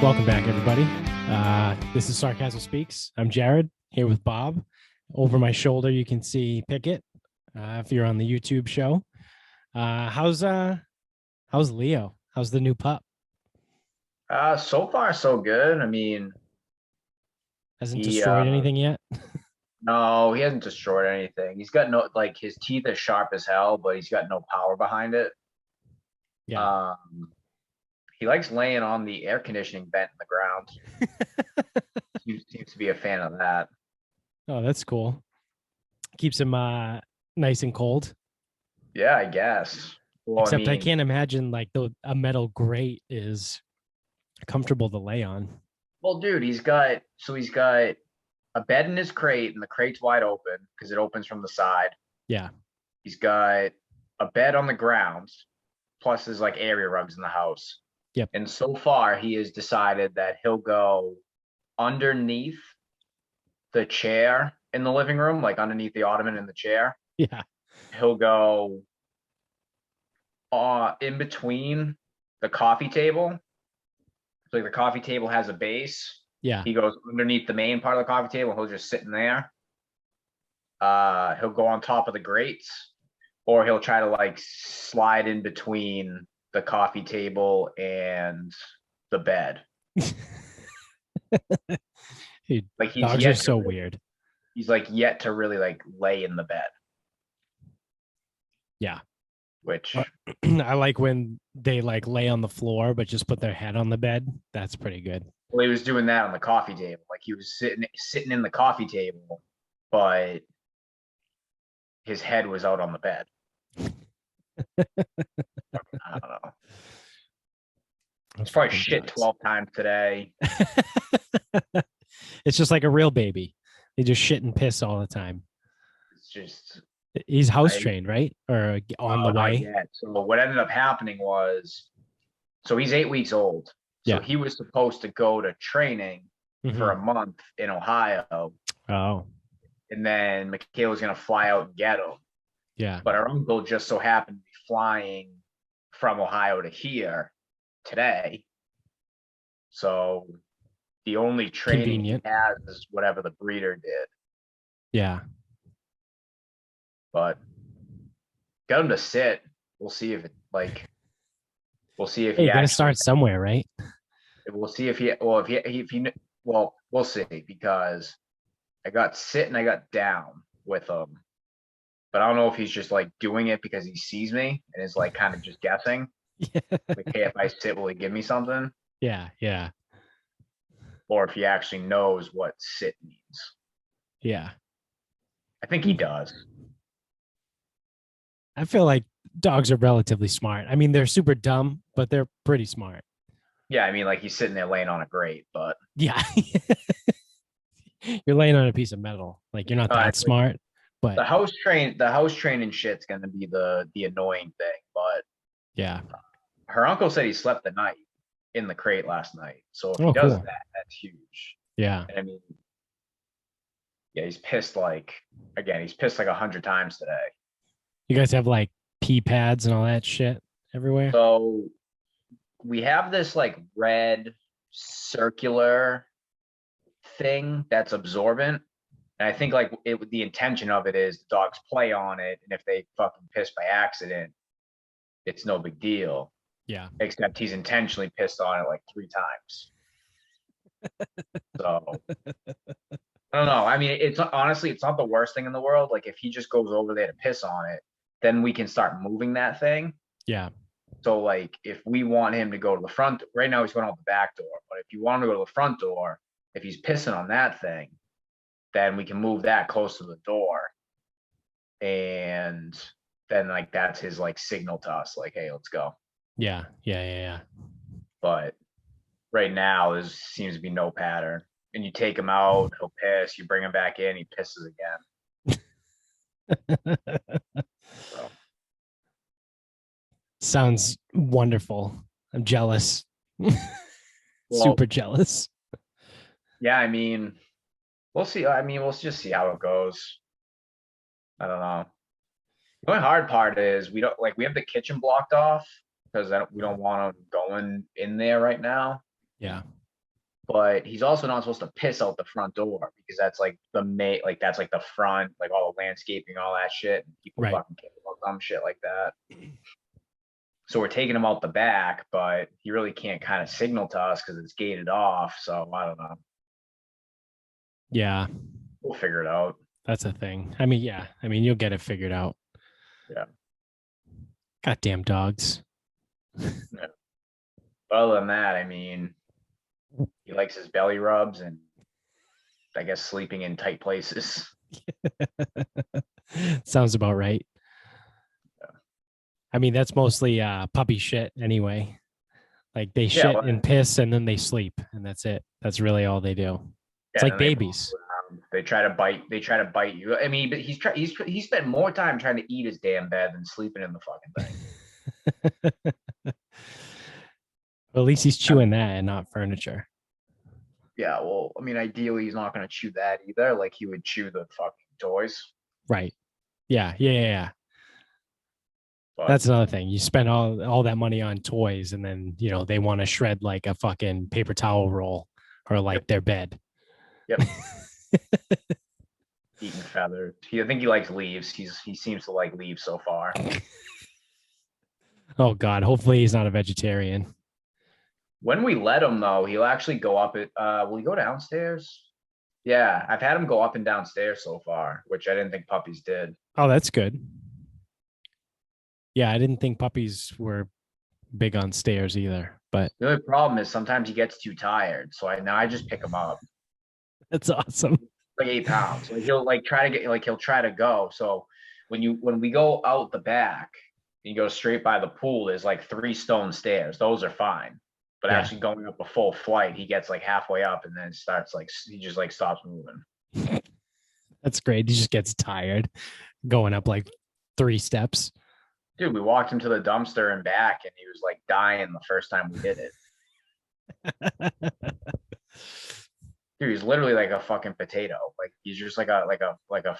Welcome back, everybody. This is Sarcasm Speaks. I'm Jared here with Bob. Over my shoulder, you can see Pickett. If you're on the YouTube show, how's Leo? How's the new pup? So far so good. I mean, Hasn't he destroyed anything yet? no, he hasn't destroyed anything. He's got no like his teeth are sharp as hell, but he's got no power behind it. Yeah. Um, he likes laying on the air conditioning vent in the ground. Seems to be a fan of that. Oh, that's cool. Keeps him nice and cold. Yeah, I guess. Well, I Except I mean, can't imagine like a metal grate is comfortable to lay on. well, dude, he's got a bed in his crate, and the crate's wide open because it opens from the side. Yeah. He's got a bed on the ground, plus there's like area rugs in the house. Yep. And so far, he has decided that he'll go underneath the chair in the living room, like underneath the ottoman in the chair. Yeah. He'll go in between the coffee table. So like the coffee table has a base. Yeah. He goes underneath the main part of the coffee table. He'll just sit in there. He'll go on top of the grates, or he'll try to like slide in between the coffee table and the bed. Dude, Like he's dogs are yet so to weird. he's like yet to really like lay in the bed, Yeah. which I like when they like lay on the floor but just put their head on the bed. That's pretty good. well, he was doing that on the coffee table. Like he was sitting in the coffee table, but his head was out on the bed. I don't know. He's probably shit Dogs. 12 times today. It's just like a real baby. They just shit and piss all the time. It's just He's house I trained, right? Or on the not way. yet. So what ended up happening was, so he's 8 weeks old. So Yeah. he was supposed to go to training for a Mhm. month in Ohio, Oh, and then Michaela was gonna fly out and get him. yeah. But our uncle just so happened to be flying from Ohio to here today. So the only training he Convenient. has is whatever the breeder did. Yeah. But got him to sit. We'll see if it like we'll see if Hey, he you're gonna actually start somewhere, right? we'll see if he well if he well we'll see, because I got sit and I got down with him. But I don't know if he's just like doing it because he sees me and is like kind of just guessing. Yeah. Like, hey, if I sit, will he give me something? Yeah. Yeah. Or if he actually knows what sit means. Yeah. I think he does. I feel like dogs are relatively smart. I mean, they're super dumb, but they're pretty smart. Yeah, I mean, like he's sitting there laying on a grate, but Yeah. You're laying on a piece of metal. Like you're not that like smart, but the house training shit's gonna be the annoying thing. But yeah. her uncle said he slept the night in the crate last night. So if he Oh, does cool. that, that's huge. Yeah. And I mean, yeah, he's pissed like again, he's pissed like 100 times today. You guys have like pee pads and all that shit everywhere. So we have this like red circular thing that's absorbent. And I think like the intention of it is the dogs play on it, and if they fucking piss by accident, it's no big deal. Yeah. Except he's intentionally pissed on it like 3 times. So I don't know. I mean, it's honestly, it's not the worst thing in the world. Like if he just goes over there to piss on it, then we can start moving that thing. Yeah. So like if we want him to go to the front, right now he's going out the back door. But if you want him to go to the front door, if he's pissing on that thing, then we can move that close to the door. And then like that's his like signal to us, like, hey, let's go. Yeah. Yeah. Yeah. But right now there seems to be no pattern. And you take him out, he'll piss, you bring him back in, he pisses again. Yeah. So Sounds wonderful. I'm jealous. well, Super jealous. yeah, I mean, we'll see. I mean, we'll just see how it goes. I don't know. The only hard part is we don't like we have the kitchen blocked off because we don't want them going in there right now. Yeah. but he's also not supposed to piss out the front door because that's like that's like the front, like all the landscaping, all that shit. And people Right. fucking care about dumb shit like that. So we're taking him out the back, but he really can't kind of signal to us because it's gated off. So I don't know. Yeah, We'll figure it out. that's a thing. I mean, yeah. I mean, you'll get it figured out. Yeah. Goddamn dogs. Yeah. But other than that, I mean, he likes his belly rubs and I guess sleeping in tight places. Sounds about right. I mean, that's mostly puppy shit anyway. Like they Yeah, shit well, and piss and then they sleep, and that's it. That's really all they do. It's yeah, like then they babies. they try to bite. They try to bite you. I mean, but he spent more time trying to eat his damn bed than sleeping in the fucking thing. Well, at least he's chewing that and not furniture. Yeah, well, I mean, ideally he's not going to chew that either. Like he would chew the fucking toys. Right. Yeah. But That's another thing. You spend all that money on toys, and then they want to shred like a fucking paper towel roll or like Yep. their bed. Yep. Eating feather. I think he likes leaves. He seems to like leaves so far. Oh God. Hopefully he's not a vegetarian. When we let him though, he'll actually go up it. Will he go downstairs? Yeah, I've had him go up and downstairs so far, which I didn't think puppies did. Oh, that's good. Yeah, I didn't think puppies were big on stairs either, but The only problem is sometimes he gets too tired, so I just pick him up. that's awesome. Like 8 pounds. Like he'll try to go. So when we go out the back and you go straight by the pool, there's like 3 stone stairs. Those are fine. But Yeah. actually going up a full flight, he gets like halfway up and then he just like stops moving. That's great. He just gets tired going up like 3 steps. Dude, we walked him to the dumpster and back and he was like dying the first time we did it. Dude, he's literally like a fucking potato. Like he's just like a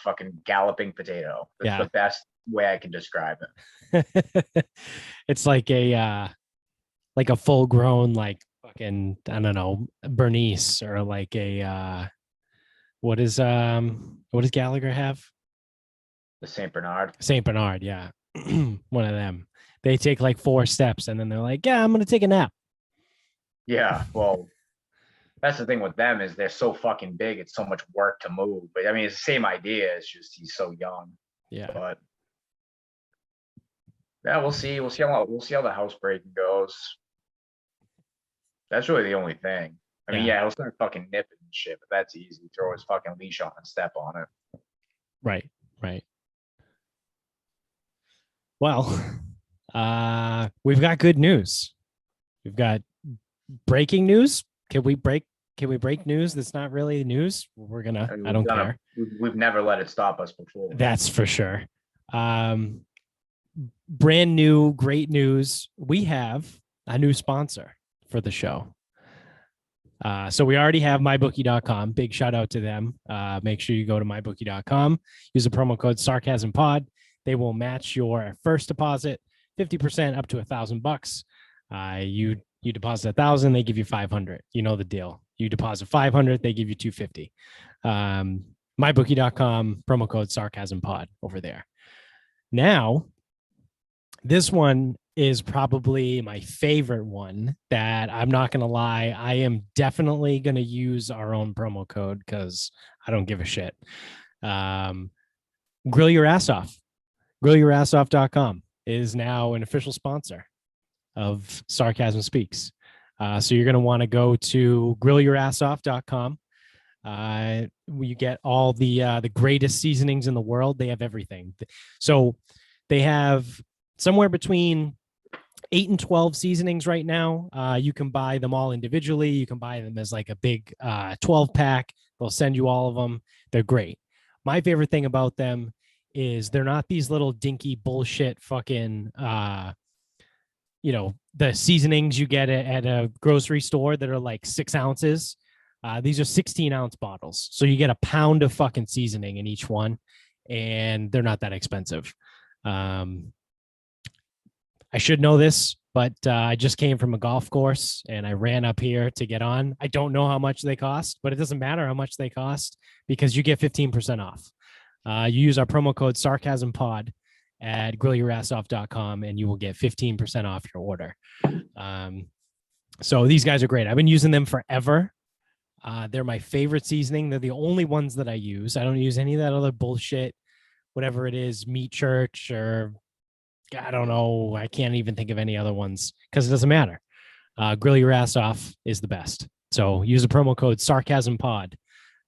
fucking galloping potato. That's Yeah. the best way I can describe it. It's like a full grown like fucking I don't know Bernice or like a what does Gallagher have? The Saint Bernard. Saint Bernard, yeah. One of them. They take like 4 steps and then they're like, yeah, I'm gonna take a nap. Yeah, well, that's the thing with them is they're so fucking big. It's so much work to move. But I mean, it's the same idea. It's just he's so young. Yeah. But yeah, we'll see. We'll see how the housebreaking goes. That's really the only thing. I mean, yeah, he'll start fucking nipping and shit, but that's easy. Throw his fucking leash on and step on it. Right. Well, we've got good news. We've got breaking news. Can we break news that's not really news? We're gonna. I don't care. We've never let it stop us before. That's for sure. Brand new, great news. We have a new sponsor for the show. So we already have mybookie.com. Big shout out to them. Make sure you go to mybookie.com. Use the promo code SarcasmPod. They will match your first deposit 50% up to $1,000. You deposit 1,000, they give you 500. You know the deal. You deposit 500, they give you 250. Mybookie.com, promo code SarcasmPod over there. Now, this one is probably my favorite one that I'm not going to lie. I am definitely going to use our own promo code because I don't give a shit. Grill Your Ass Off. GrillYourAssOff.com is now an official sponsor of Sarcasm Speaks. So you're going to want to go to GrillYourAssOff.com. You get all the greatest seasonings in the world. They have everything. So they have somewhere between 8 and 12 seasonings right now. You can buy them all individually. You can buy them as like a big 12 pack. They'll send you all of them. They're great. My favorite thing about them is they're not these little dinky bullshit fucking, the seasonings you get at a grocery store that are like 6 ounces. These are 16-ounce bottles. So you get a pound of fucking seasoning in each one, and they're not that expensive. I should know this, but I just came from a golf course and I ran up here to get on. I don't know how much they cost, but it doesn't matter how much they cost because you get 15% off. You use our promo code Sarcasm Pod at grillyourassoff.com and you will get 15% off your order. So these guys are great. I've been using them forever. They're my favorite seasoning. They're the only ones that I use. I don't use any of that other bullshit, whatever it is, Meat Church or I don't know. I can't even think of any other ones because it doesn't matter. Grill Your Ass Off is the best. So use the promo code Sarcasm Pod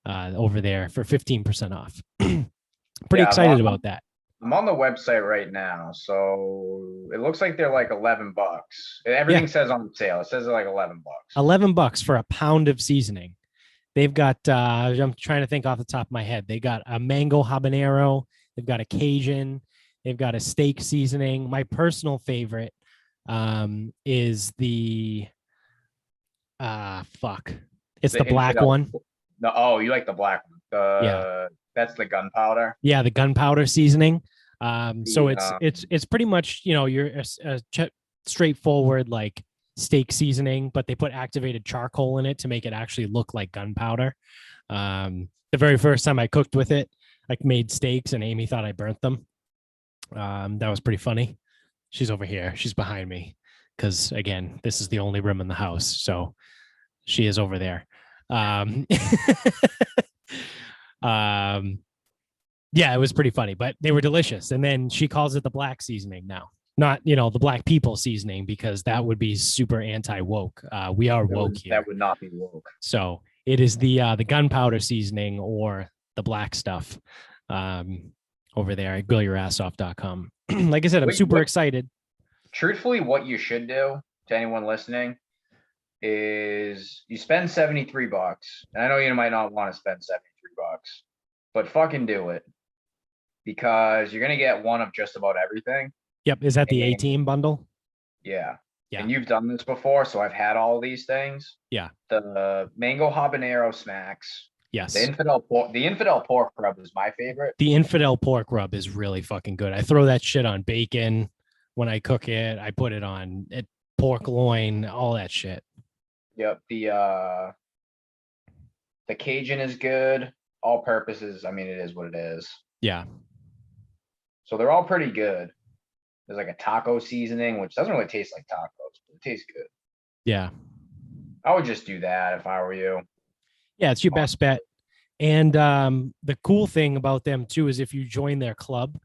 over there for 15% off. Pretty excited about that. I'm on the website right now, so it looks like they're like $11. Everything says on sale. It says they're like $11. $11 for a pound of seasoning. They've got. I'm trying to think off the top of my head. They got a mango habanero. They've got a Cajun. They've got a steak seasoning. My personal favorite is the It's the black one. You like the black one. Yeah. That's the gunpowder. Yeah, the gunpowder seasoning. So it's pretty much, you're a straightforward like steak seasoning, but they put activated charcoal in it to make it actually look like gunpowder. The very first time I cooked with it, I made steaks and Amy thought I burnt them. That was pretty funny. She's over here. She's behind me because, again, this is the only room in the house. So she is over there. Yeah, it was pretty funny, but they were delicious. And then she calls it the black seasoning now, not, the black people seasoning, because that would be super anti-woke. We are woke here. That would not be woke. So it is the gunpowder seasoning or the black stuff over there at grillyourassoff.com. Like I said, I'm super excited. Truthfully, what you should do to anyone listening is you spend $73. And I know you might not want to spend $73, but fucking do it because you're going to get one of just about everything. Yep. Is that the A-Team bundle? Yeah. And you've done this before, so I've had all these things. Yeah. The mango habanero smacks. Yes. The infidel pork rub is my favorite. The infidel pork rub is really fucking good. I throw that shit on bacon when I cook it. I put it on pork loin, all that shit. Yep. The Cajun is good. All purposes. I mean, it is what it is. Yeah. So they're all pretty good. There's like a taco seasoning, which doesn't really taste like tacos, but it tastes good. Yeah. I would just do that if I were you. Yeah, it's your best bet. And the cool thing about them too is if you join their club,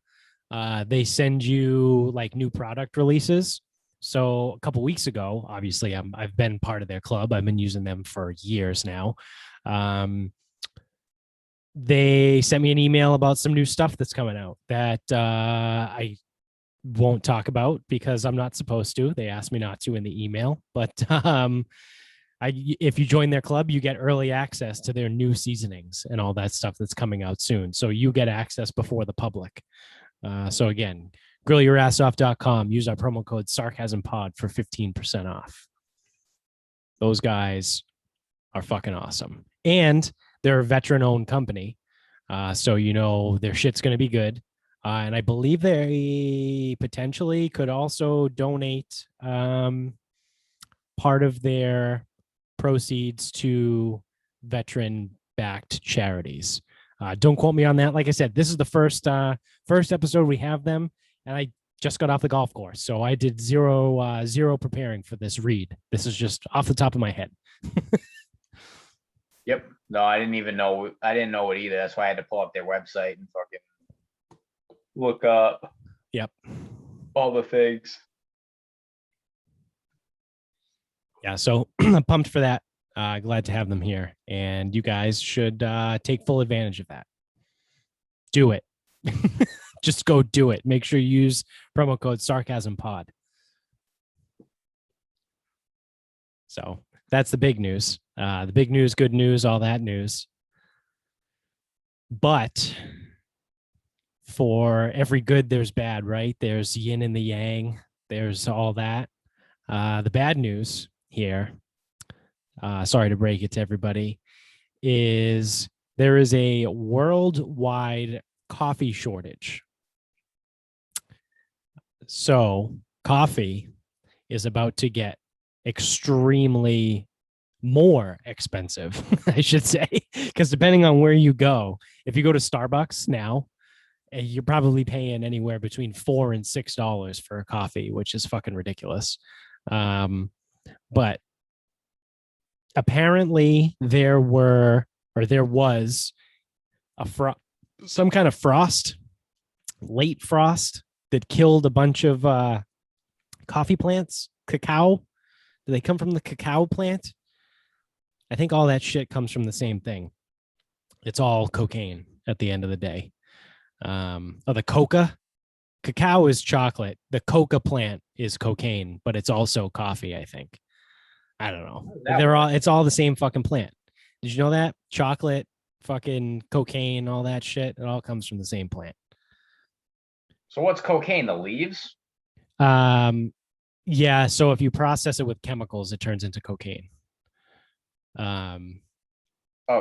they send you like new product releases. So a couple weeks ago, obviously I've been part of their club. I've been using them for years now. They sent me an email about some new stuff that's coming out that I won't talk about because I'm not supposed to. They asked me not to in the email, but if you join their club, you get early access to their new seasonings and all that stuff that's coming out soon. So you get access before the public. So again, grillyourassoff.com. Use our promo code SarcasmPod for 15% off. Those guys are fucking awesome. And they're a veteran-owned company. So their shit's going to be good. And I believe they potentially could also donate part of their proceeds to veteran-backed charities. Don't quote me on that. Like I said, this is the first episode we have them, and I just got off the golf course, so I did zero preparing for this read. This is just off the top of my head. Yep. No, I didn't know it either. That's why I had to pull up their website and fucking look up. Yep. All the things. Yeah, so I'm pumped for that. Glad to have them here. And you guys should take full advantage of that. Do it. Just go do it. Make sure you use promo code SarcasmPod. So that's the big news. The big news, good news, all that news. But for every good, there's bad, right? There's yin and the yang. There's all that. The bad news here, sorry to break it to everybody, is there is a worldwide coffee shortage. So coffee is about to get extremely more expensive, I should say, because depending on where you go, if you go to Starbucks now, you're probably paying anywhere between $4 and $6 for a coffee, which is fucking ridiculous. But apparently there was some kind of frost, late frost, that killed a bunch of coffee plants. Cacao, do they come from the cacao plant? I think all that shit comes from the same thing. It's all cocaine at the end of the day. The coca, cacao is chocolate. The coca plant is cocaine, but it's also coffee, I think. I don't know. It's all the same fucking plant. Did you know that? Chocolate, fucking cocaine, all that shit, it all comes from the same plant. So what's cocaine? The leaves? Yeah. So if you process it with chemicals, it turns into cocaine. Oh,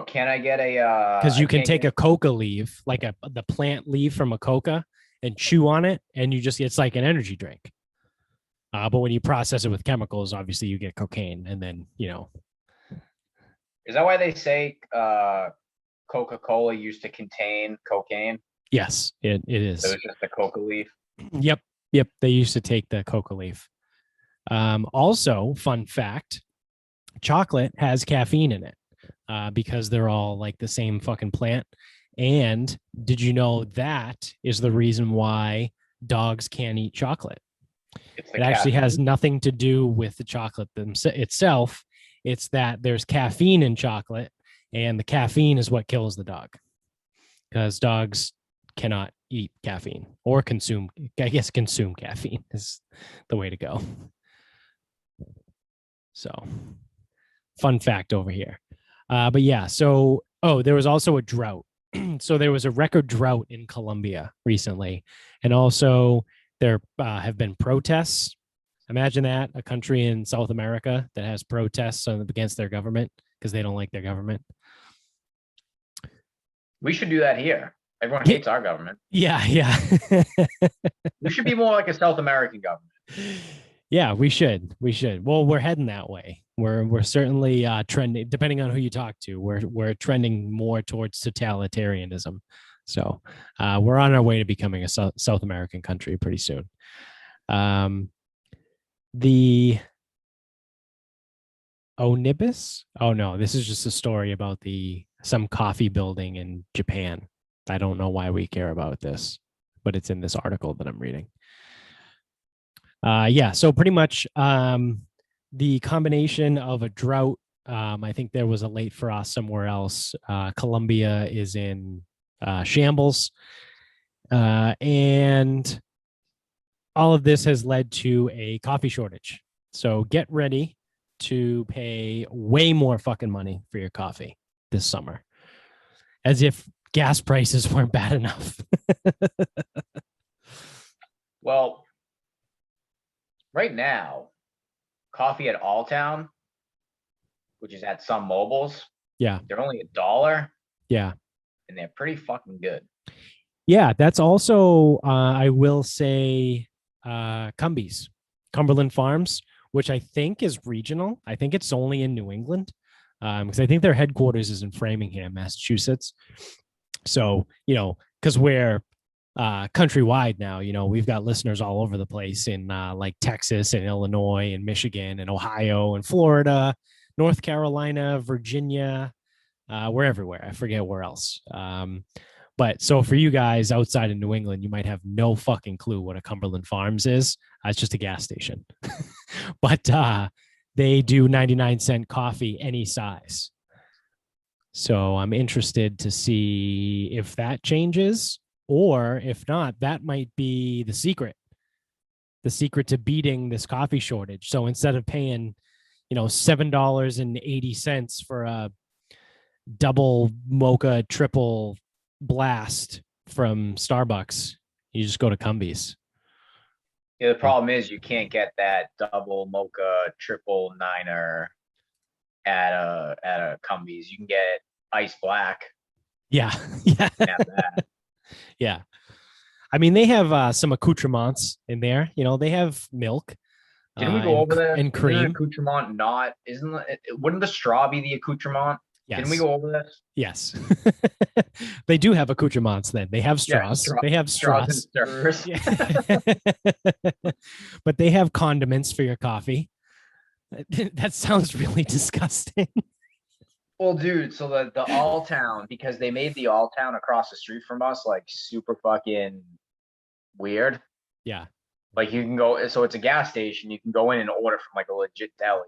can I get a? Because you can take a coca leaf, like the plant leaf from a coca, and chew on it, and it's like an energy drink. But when you process it with chemicals, obviously you get cocaine, and then Is that why they say Coca-Cola used to contain cocaine? Yes, it is. So it's just the coca leaf. Yep. They used to take the coca leaf. Also, fun fact: chocolate has caffeine in it because they're all like the same fucking plant. And did you know that is the reason why dogs can't eat chocolate? It actually has nothing to do with the chocolate itself. It's that there's caffeine in chocolate, and the caffeine is what kills the dog, because dogs cannot eat caffeine or consume caffeine is the way to go. So fun fact over here. But yeah, so there was also a drought. So there was a record drought in Colombia recently, and also there have been protests. Imagine that, a country in South America that has protests against their government because they don't like their government. We should do that here. Everyone hates our government. Yeah. We should be more like a South American government. Yeah, we should. Well, we're heading that way. We're certainly trending. Depending on who you talk to, we're trending more towards totalitarianism. So we're on our way to becoming a South American country pretty soon. The Onibus? Oh no, this is just a story about some coffee building in Japan. I don't know why we care about this, but it's in this article that I'm reading. Yeah, so pretty much the combination of a drought. I think there was a late frost somewhere else. Colombia is in shambles. And all of this has led to a coffee shortage. So get ready to pay way more fucking money for your coffee this summer, as if gas prices weren't bad enough. Well, right now, coffee at Alltown, which is at some mobiles, yeah, they're only $1. Yeah, and they're pretty fucking good. Yeah, that's also I will say Cumbies, Cumberland Farms, which I think is regional. I think it's only in New England, because I think their headquarters is in Framingham, Massachusetts. So, because we're countrywide now, we've got listeners all over the place in like Texas and Illinois and Michigan and Ohio and Florida, North Carolina, Virginia. We're everywhere. I forget where else. But so for you guys outside of New England, you might have no fucking clue what a Cumberland Farms is. It's just a gas station. But they do 99-cent coffee any size. So I'm interested to see if that changes, or if not, that might be the secret to beating this coffee shortage. So instead of paying, $7.80 for a double mocha triple blast from Starbucks, you just go to Cumbies. Yeah, the problem is you can't get that double mocha triple niner at a Cumbies. You can get ice black. Yeah. Have that. Yeah. I mean, they have some accoutrements in there. They have milk. Didn't we go over this? and Isn't an cream. accoutrement not? Wouldn't the straw be the accoutrement? Didn't we Yes. go over this? Yes. They do have accoutrements then. They have Yeah, straws. They have straws and straws. stirrers. Yeah. But they have condiments for your coffee. That sounds really disgusting. Well, dude, so the All Town, because they made the All Town across the street from us like super fucking weird. Yeah. Like you can go, so it's a gas station. You can go in and order from like a legit deli,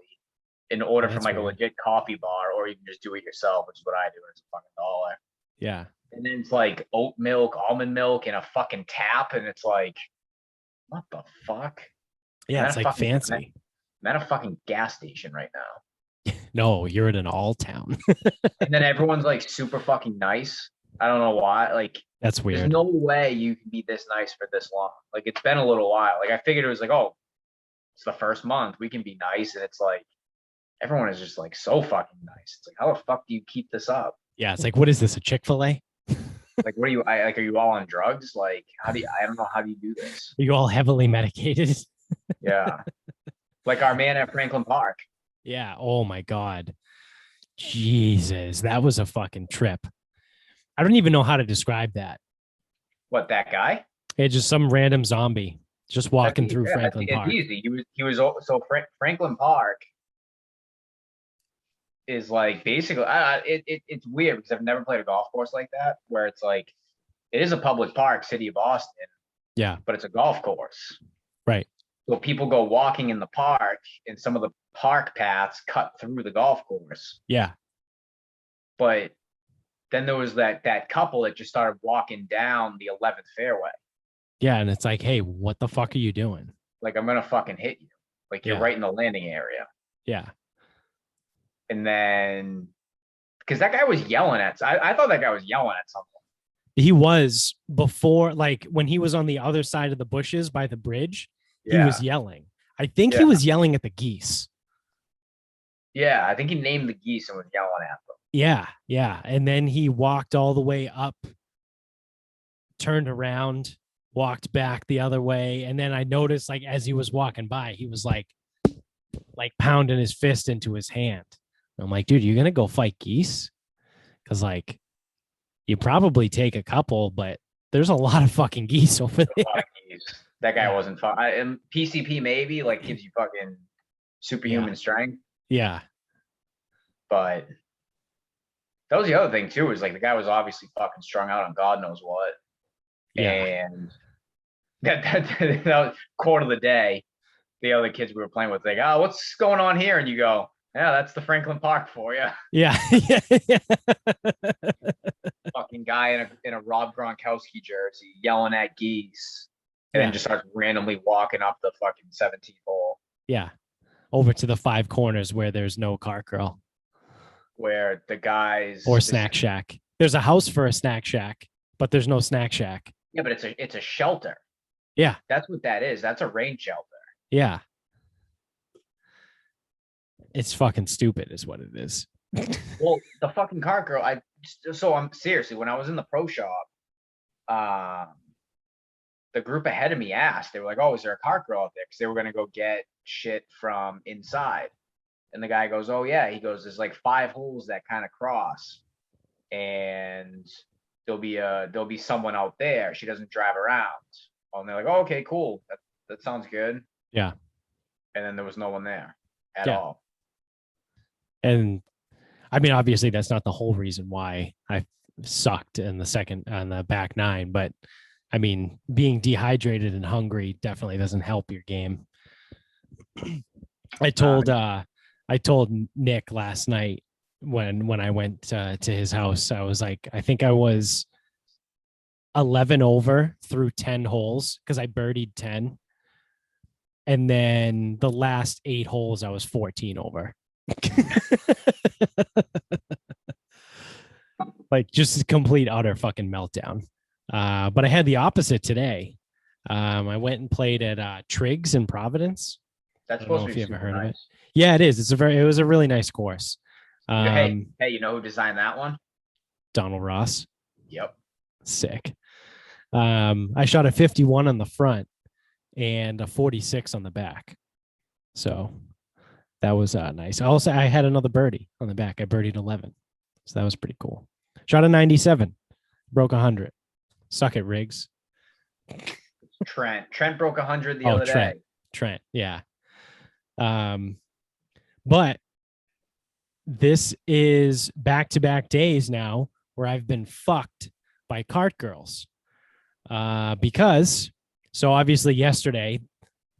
and order Oh, from that's like a weird. legit coffee bar, or you can just do it yourself, which is what I do. It's a fucking dollar. Yeah. And then it's like oat milk, almond milk, and a fucking tap, and it's like, what the fuck? I'm Yeah. at It's a like fucking, fancy. I'm at a fucking gas station right now. No, you're at an all town. And then everyone's like super fucking nice. I don't know why. Like, That's there's weird. no way you can be this nice for this long. Like, it's been a little while. Like, I figured it was like, oh, it's the first month. We can be nice. And it's like, everyone is just like so fucking nice. It's like, how the fuck do you keep this up? Yeah. It's like, what is this? A Chick-fil-A? Like, what are you, like, are you all on drugs? Like, I don't know, how do you do this? Are you all heavily medicated? Yeah. Like our man at Franklin Park. Yeah. Oh my God. Jesus. That was a fucking trip. I don't even know how to describe that. What, that guy? It's just some random zombie just walking through Yeah, Franklin it's Park. easy. So Franklin Park is like basically, it's weird because I've never played a golf course like that where it's like, it is a public park, city of Boston, Yeah. but it's a golf course. Right. So people go walking in the park, and some of the park paths cut through the golf course. Yeah. But then there was that couple that just started walking down the 11th fairway. Yeah. And it's like, hey, what the fuck are you doing? Like, I'm gonna fucking hit you. Like, you're Yeah. right in the landing area. Yeah. And then, because that guy was yelling at, I thought that guy was yelling at something. He was before, like when he was on the other side of the bushes by the bridge, he Yeah. was yelling. I think he Yeah. was yelling at the geese. Yeah, I think he named the geese and was yelling at them. Yeah. Yeah. And then he walked all the way up, turned around, walked back the other way. And then I noticed, like, as he was walking by, he was like pounding his fist into his hand. I'm like, dude, you're going to go fight geese? Because, like, you probably take a couple, but there's a lot of fucking geese over there. That guy Yeah. wasn't fun. And PCP maybe like gives you fucking superhuman strength, Yeah. but that was the other thing too. Is like the guy was obviously fucking strung out on God knows what, Yeah. and that was quote of the day. The other kids we were playing with, like, oh, what's going on here? And you go, yeah, that's the Franklin Park for you. Yeah. Fucking guy in a Rob Gronkowski jersey yelling at geese, and then just starts randomly walking up the fucking 17th hole. Yeah. Over to the 5 corners where there's no cart girl. Where the guys or snack shack. There's a house for a snack shack, but there's no snack shack. Yeah, but it's a shelter. Yeah. That's what that is. That's a rain shelter. Yeah. It's fucking stupid is what it is. Well, the fucking cart girl, I'm seriously, when I was in the pro shop, the group ahead of me asked, they were like, oh, is there a cart girl out there? Because they were going to go get shit from inside. And the guy goes, oh, yeah. He goes, there's like 5 holes that kind of cross. And there'll be someone out there. She doesn't drive around. And they're like, oh, okay, cool. That sounds good. Yeah. And then there was no one there at all. And I mean, obviously that's not the whole reason why I sucked in the back 9, but I mean, being dehydrated and hungry definitely doesn't help your game. I told Nick last night when I went to his house, I was like, I think I was 11 over through 10 holes because I birdied 10. And then the last 8 holes, I was 14 over. Like just a complete utter fucking meltdown. But I had the opposite today. I went and played at Triggs in Providence. That's I don't know supposed if to be you ever super heard of it. nice. Yeah, it is. It was a really nice course. Hey, you know who designed that one? Donald Ross. Yep. Sick. I shot a 51 on the front and a 46 on the back. So that was nice. I had another birdie on the back. I birdied 11. So that was pretty cool. Shot a 97, broke 100. Suck it, Riggs. Trent broke 100 the Oh, other day. Trent. Yeah. But this is back-to-back days now where I've been fucked by cart girls. Because so obviously yesterday,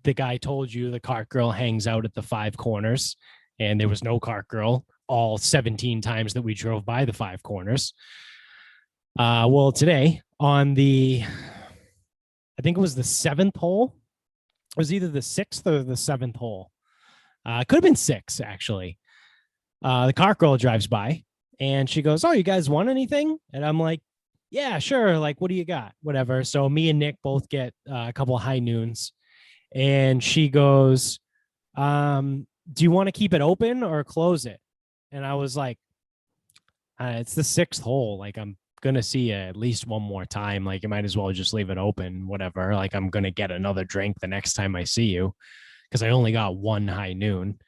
the guy told you the cart girl hangs out at the 5 corners, and there was no cart girl all 17 times that we drove by the 5 corners. Well, today on I think it was the 7th hole. It was either the 6th or the 7th hole. It could have been 6, actually. The cart girl drives by and she goes, "Oh, you guys want anything?" And I'm like, "Yeah, sure. Like, what do you got? Whatever." So me and Nick both get a couple of high noons. And she goes, "Do you want to keep it open or close it?" And I was like, "It's the 6th hole. Like, I'm going to see you at least one more time. Like, you might as well just leave it open, whatever. Like, I'm going to get another drink the next time I see you because I only got one high noon."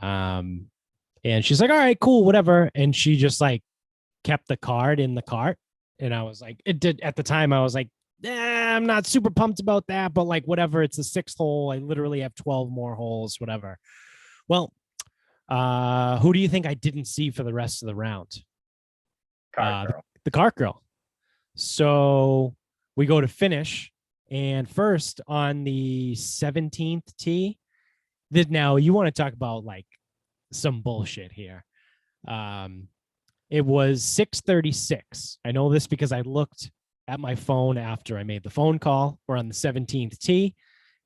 And she's like, "All right, cool, whatever." And she just like kept the card in the cart. And I was like, it did at the time, I was like, I'm not super pumped about that, but like, whatever. It's the 6th hole. I literally have 12 more holes, whatever. Well, who do you think I didn't see for the rest of the round? Cart girl. The cart girl. So we go to finish, and first on the 17th tee, now you want to talk about like some bullshit here. It was 6:36. I know this because I looked at my phone after I made the phone call. We're on the 17th tee,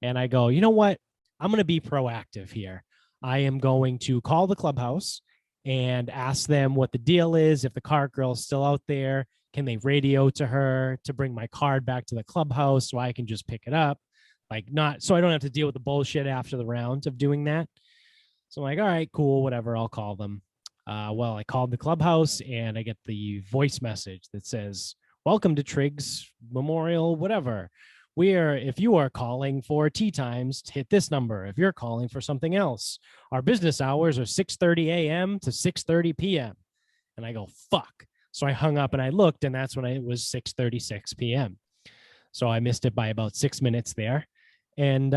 and I go, you know what? I'm going to be proactive here. I am going to call the clubhouse and ask them what the deal is. If the cart girl's still out there, can they radio to her to bring my card back to the clubhouse so I can just pick it up? Like, not so I don't have to deal with the bullshit after the round of doing that. So I'm like, all right, cool, whatever. I'll call them. Well, I called the clubhouse and I get the voice message that says, "Welcome to Triggs Memorial, whatever. If you are calling for tee times, hit this number. If you're calling for something else, our business hours are 6:30 a.m. to 6:30 p.m. And I go, fuck. So I hung up and I looked, and that's when it was 6:36 p.m. So I missed it by about 6 minutes there. And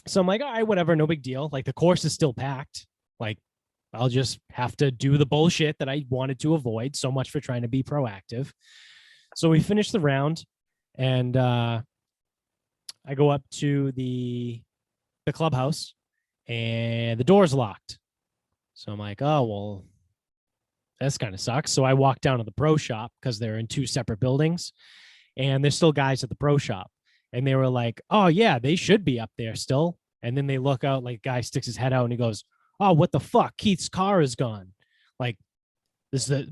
so I'm like, all right, whatever, no big deal. Like, the course is still packed. Like, I'll just have to do the bullshit that I wanted to avoid. So much for trying to be proactive. So we finished the round, and I go up to the clubhouse, and the door's locked. So I'm like, oh, well, this kind of sucks. So I walk down to the pro shop because they're in 2 separate buildings, and there's still guys at the pro shop. And they were like, oh, yeah, they should be up there still. And then they look out, like, guy sticks his head out and he goes, "Oh, what the fuck? Keith's car is gone. Like,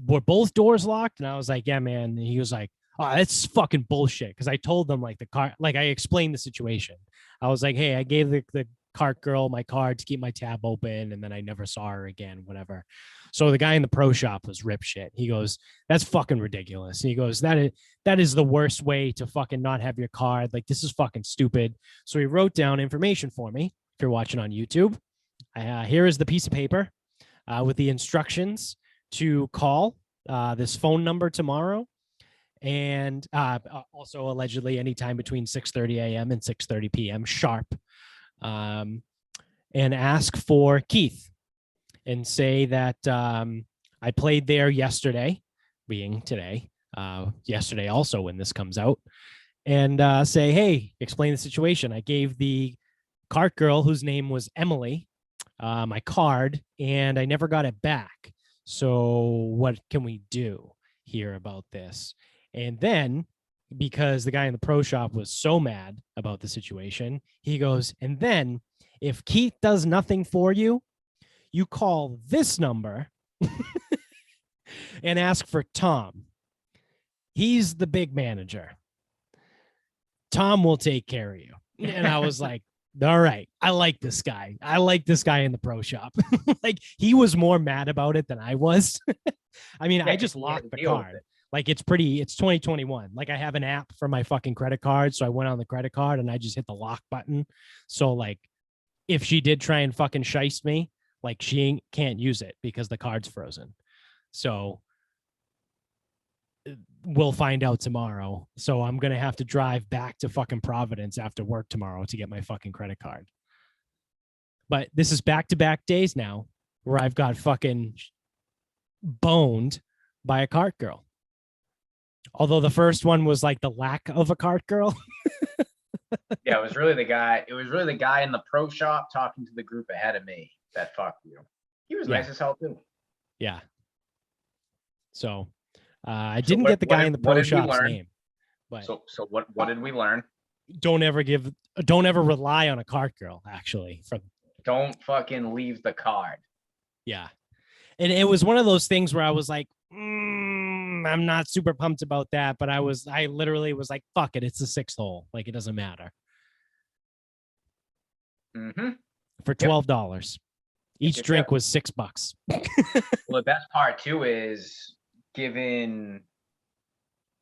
were both doors locked?" And I was like, "Yeah, man." And he was like, "Oh, that's fucking bullshit." Because I told them, like, the car, like, I explained the situation. I was like, "Hey, I gave the cart girl my card to keep my tab open, and then I never saw her again, whatever." So the guy in the pro shop was rip shit. He goes, "That's fucking ridiculous." And he goes, that is the worst way to fucking not have your card. Like, this is fucking stupid. So he wrote down information for me. If you're watching on YouTube, here is the piece of paper with the instructions to call this phone number tomorrow, and also allegedly anytime between 6:30 a.m. and 6:30 p.m. sharp, and ask for Keith and say that I played there yesterday, being today, yesterday also when this comes out, and say, hey, explain the situation. I gave the cart girl, whose name was Emily, my card, and I never got it back. So what can we do here about this? And then, because the guy in the pro shop was so mad about the situation, he goes, and then if Keith does nothing for you, you call this number and ask for Tom. He's the big manager. Tom will take care of you. And I was like, all right, I like this guy. I like this guy in the pro shop. Like, he was more mad about it than I was. I mean, I just locked the card. Like, it's 2021. Like, I have an app for my fucking credit card. So I went on the credit card and I just hit the lock button. So, like, if she did try and fucking shiest me, like can't use it because the card's frozen. So we'll find out tomorrow. So I'm gonna have to drive back to fucking Providence after work tomorrow to get my fucking credit card. But this is back-to-back days now where I've got fucking boned by a cart girl. Although the first one was like the lack of a cart girl. Yeah, it was really the guy. It was really the guy in the pro shop talking to the group ahead of me that fucked you. He was nice as hell too. Yeah. So I didn't get the guy in the pro shop's name. But so what did we learn? Don't ever rely on a cart girl, actually. Don't fucking leave the card. Yeah. And it was one of those things where I was like, I'm not super pumped about that, but I literally was like, fuck it, it's the 6th hole. Like, it doesn't matter. Mm-hmm. For $12. Each drink was $6. Well, the best part too is, given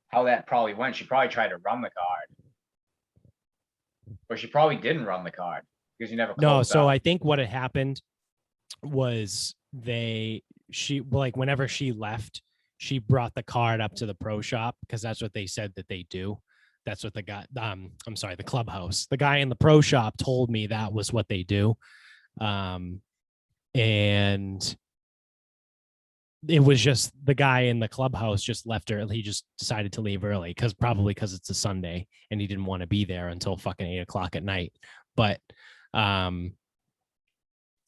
how that probably went, she probably tried to run the card. Or she probably didn't run the card because you never closed. No, so I think what had happened was whenever she left, she brought the card up to the pro shop because that's what they said that they do. That's what the guy, I'm sorry, the clubhouse. The guy in the pro shop told me that was what they do. And it was just the guy in the clubhouse just left her. He just decided to leave early probably because it's a Sunday and he didn't want to be there until fucking 8:00 at night. But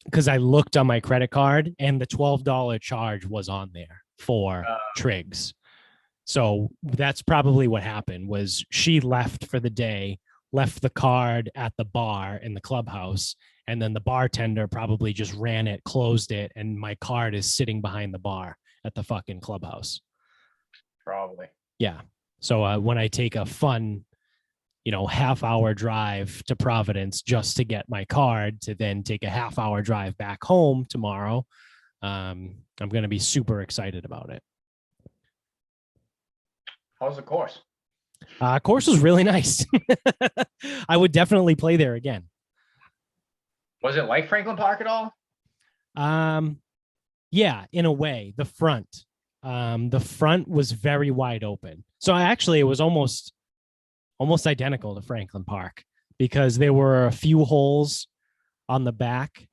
because I looked on my credit card and the $12 charge was on there for Triggs. So that's probably what happened. Was she left for the day, left the card at the bar in the clubhouse, and then the bartender probably just ran it, closed it, and my card is sitting behind the bar at the fucking clubhouse. Probably. Yeah. So when I take a fun, half-hour drive to Providence just to get my card, to then take a half-hour drive back home tomorrow, I'm going to be super excited about it. How's the course? Course was really nice. I would definitely play there again. Was it like Franklin Park at all? Yeah, in a way. The front was very wide open. So it was almost identical to Franklin Park because there were a few holes on the back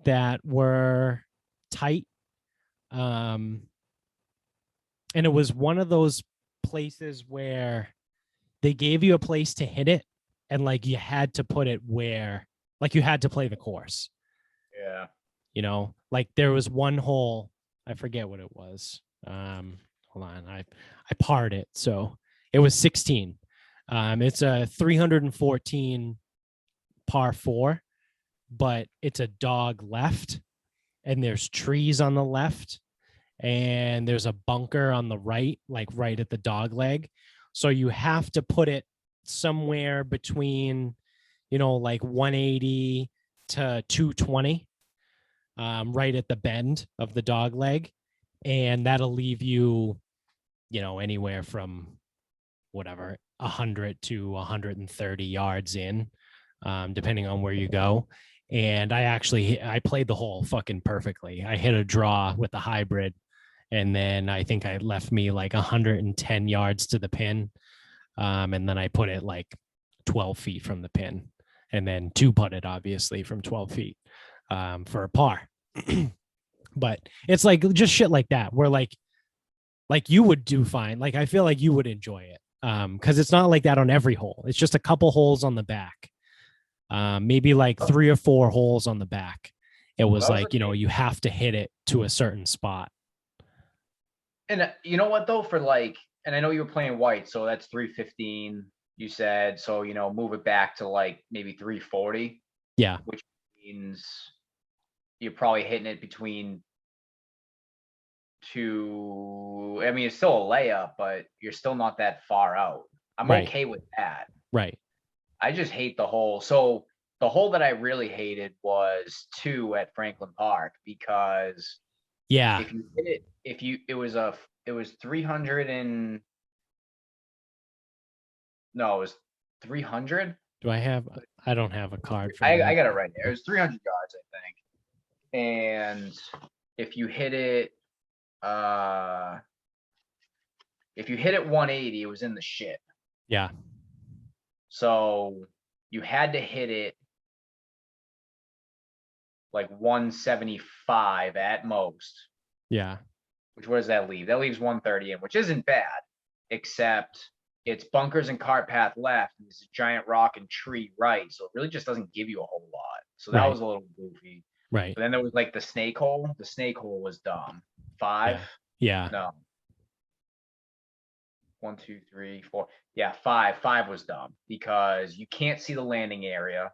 that were tight. And it was one of those places where they gave you a place to hit it and like you had to put it where, like, you had to play the course. Yeah. Like there was one hole, I forget what it was. Hold on, I parred it. So it was 16. It's a 314 par 4, but it's a dog left and there's trees on the left and there's a bunker on the right, like right at the dog leg. So you have to put it somewhere between, like 180 to 220, right at the bend of the dog leg. And that'll leave you, anywhere from whatever, 100 to 130 yards in, depending on where you go. And I played the hole fucking perfectly. I hit a draw with the hybrid, and then I think I left me like 110 yards to the pin. And then I put it like 12 feet from the pin, and then 2-putted obviously from 12 feet for a par. But it's like just shit like that where like you would do fine. Like I feel like you would enjoy it. Because it's not like that on every hole. It's just a couple holes on the back. Maybe like 3 or 4 holes on the back. It was like, you have to hit it to a certain spot. And you know what though, and I know you were playing white, so that's 315, you said. So, move it back to like maybe 340. Yeah. Which means you're probably hitting it between two. I mean, it's still a layup, but you're still not that far out. I'm okay with that. Right. I just hate the hole. So the hole that I really hated was 2 at Franklin Park because if you hit it, it was 300 and no, it was 300. Do I have? I don't have a card for I that. got it right there. It was 300 yards, I think. And if you hit it, if you hit it 180, it was in the shit. Yeah. So you had to hit it like 175 at most. Yeah. Which, what does that leave? That leaves 130 in, which isn't bad, except it's bunkers and cart path left, and there's a giant rock and tree right. So it really just doesn't give you a whole lot. So that Right. was a little goofy. Right. But then there was like the snake hole. The snake hole was dumb. 5? Yeah. No. 1, 2, 3, 4. Yeah, 5. 5 was dumb because you can't see the landing area.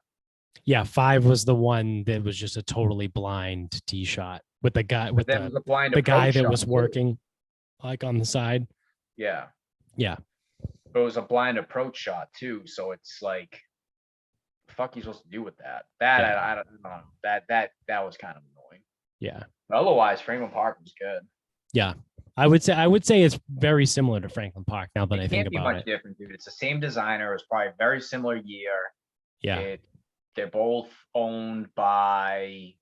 Yeah. 5 was the one that was just a totally blind tee shot with the guy with But then it was a blind the guy approach that shot, was too. working like on the side. Yeah. Yeah. But it was a blind approach shot too. So it's like, the fuck you supposed to do with that? That Yeah. I don't know. That was kind of annoying. Yeah. But otherwise, Franklin Park was good. Yeah. I would say it's very similar to Franklin Park now that I It think can't be about much it. different, dude. It's the same designer. It was probably a very similar year. Yeah. They're both owned by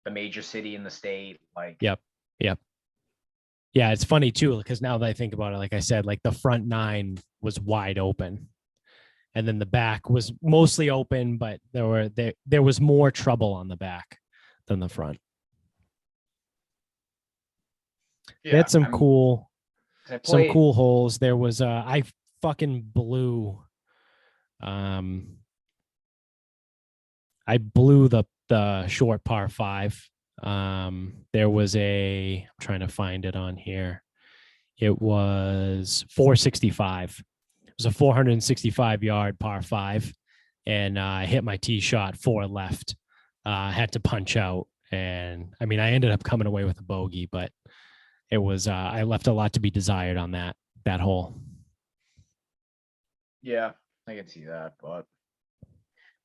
the major city in the state. Like, Yep. Yep. Yeah, it's funny too, because now that I think about it, like I said, like the front 9 was wide open. And then the back was mostly open, but there was more trouble on the back than the front. yeah, They had some I mean, cool 'cause I some played, cool holes. There was I fucking blew I blew the short par 5. There was I'm trying to find it on here. It was 465. It was a 465 yard par 5, and I hit my tee shot 4 left. I had to punch out, and I mean I ended up coming away with a bogey, but it was I left a lot to be desired on that hole. yeah, I can see that, but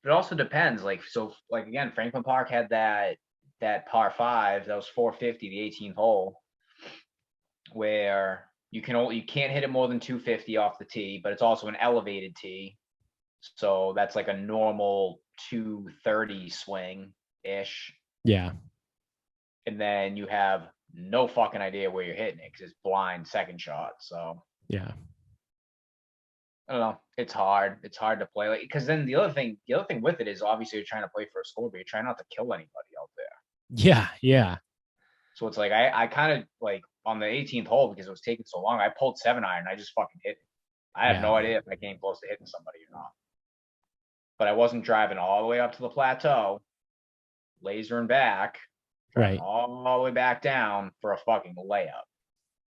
it also depends. Like, so, like again, Franklin Park had that par 5 that was 450, the 18th hole, where you can't hit it more than 250 off the tee, but it's also an elevated tee. So that's like a normal 230 swing ish. Yeah. And then you have no fucking idea where you're hitting it because it's blind second shot. So Yeah. I don't know. It's hard. It's hard to play, like, because then the other thing with it is obviously you're trying to play for a score, but you're trying not to kill anybody out there. Yeah. Yeah. So it's like I kind of like on the 18th hole, because it was taking so long, I pulled 7-iron. I just fucking hit it. I have no idea if I came close to hitting somebody or not. But I wasn't driving all the way up to the plateau, lasering back, Right. all the way back down for a fucking layup.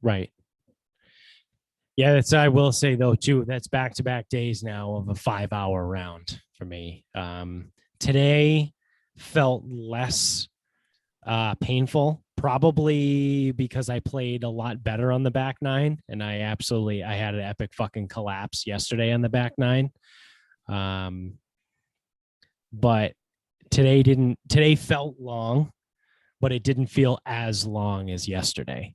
Right. Yeah, that's I will say though too. That's back-to-back days now of a 5-hour round for me. Today felt less painful, probably because I played a lot better on the back 9, and I had an epic fucking collapse yesterday on the back 9. But today felt long, but it didn't feel as long as yesterday.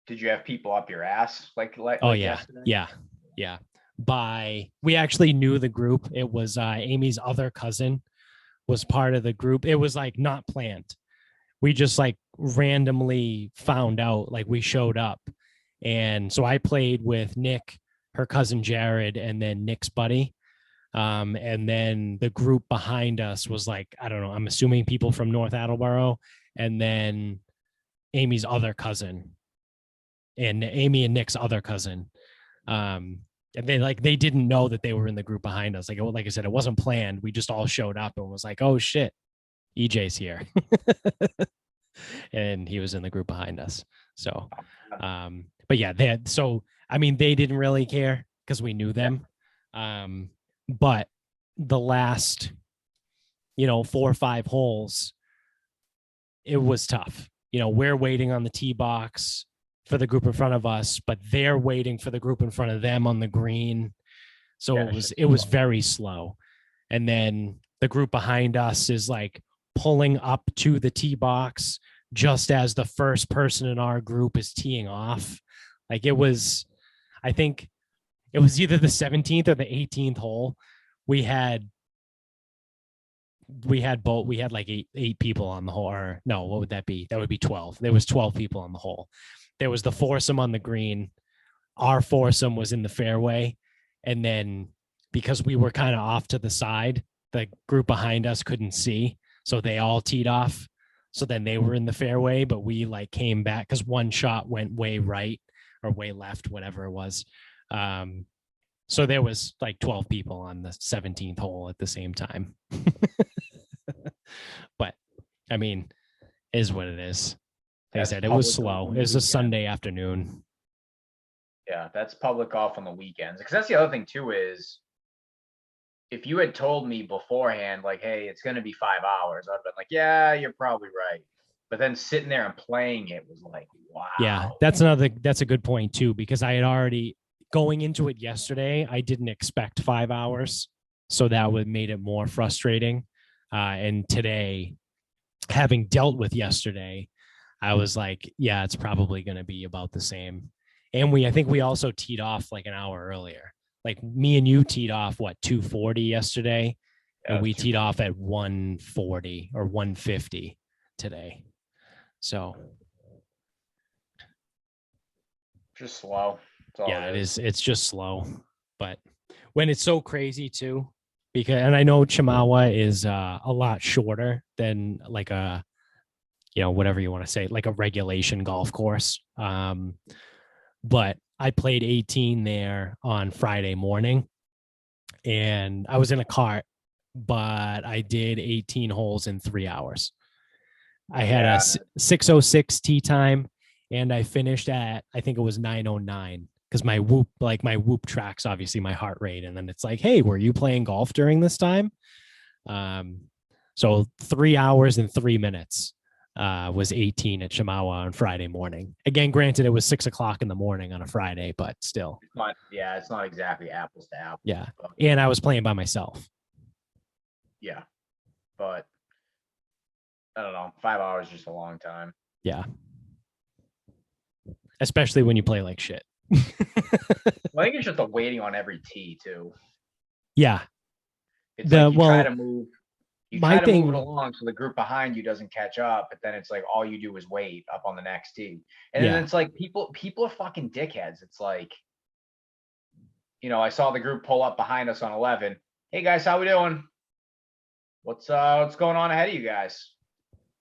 Did you have people up your ass like Oh yeah, yesterday? yeah. We actually knew the group. It was Amy's other cousin was part of the group. It was like not planned. We just like randomly found out, like we showed up. And so I played with Nick, her cousin Jared, and then Nick's buddy. And then the group behind us was like, I don't know, I'm assuming people from North Attleboro, and then Amy's other cousin and Amy and Nick's other cousin. And they didn't know that they were in the group behind us. Like I said, it wasn't planned. We just all showed up and was like, oh shit, EJ's here. And he was in the group behind us. So, but yeah, they didn't really care because we knew them. But the last, 4 or 5 holes, it was tough. We're waiting on the tee box for the group in front of us, but they're waiting for the group in front of them on the green. So it was very slow. And then the group behind us is like pulling up to the tee box just as the first person in our group is teeing off. Like I think it was either the 17th or the 18th hole we had both. We had like eight people on the hole. Or no, what would that be? That would be 12. There was 12 people on the hole. There was the foursome on the green. Our foursome was in the fairway, and then because we were kind of off to the side, the group behind us couldn't see, so they all teed off. So then they were in the fairway, but we like came back because one shot went way right or way left, whatever it was. So there was like 12 people on the 17th hole at the same time. But I mean, is what it is. Like I said, it was slow. It was a Sunday afternoon. Yeah, that's public golf on the weekends. Because that's the other thing too is, if you had told me beforehand, like, hey, it's going to be 5 hours, I'd have been like, yeah, you're probably right. But then sitting there and playing it was like, wow. Yeah, that's a good point too, because I had already going into it yesterday, I didn't expect 5 hours. So that would made it more frustrating. And today, having dealt with yesterday, I was like, yeah, it's probably going to be about the same. And I think we also teed off like an hour earlier. Like me and you teed off 2:40 yesterday, and we teed off at 1:40 or 1:50 today. So just slow. Yeah, it is. It's just slow. But when it's so crazy too, because and I know Chimawa is a lot shorter than like a, whatever you want to say, like a regulation golf course. But I played 18 there on Friday morning, and I was in a cart, but I did 18 holes in 3 hours. I had a 6:06 tee time, and I finished at, I think it was 9:09, because my whoop tracks obviously my heart rate, and then it's like, hey, were you playing golf during this time? So 3 hours and 3 minutes was 18 at Chimawa on Friday morning. Again, granted, it was 6 o'clock in the morning on a Friday, but still. It's not exactly apples to apples. Yeah. And I was playing by myself. Yeah. But I don't know. 5 hours is just a long time. Yeah. Especially when you play like shit. Well, I think it's just the waiting on every tee too. Yeah. It's like you try to move. You try to move it along so the group behind you doesn't catch up, but then it's like all you do is wait up on the next tee. And then it's like people are fucking dickheads. It's like, I saw the group pull up behind us on 11. Hey guys, how we doing? What's going on ahead of you guys?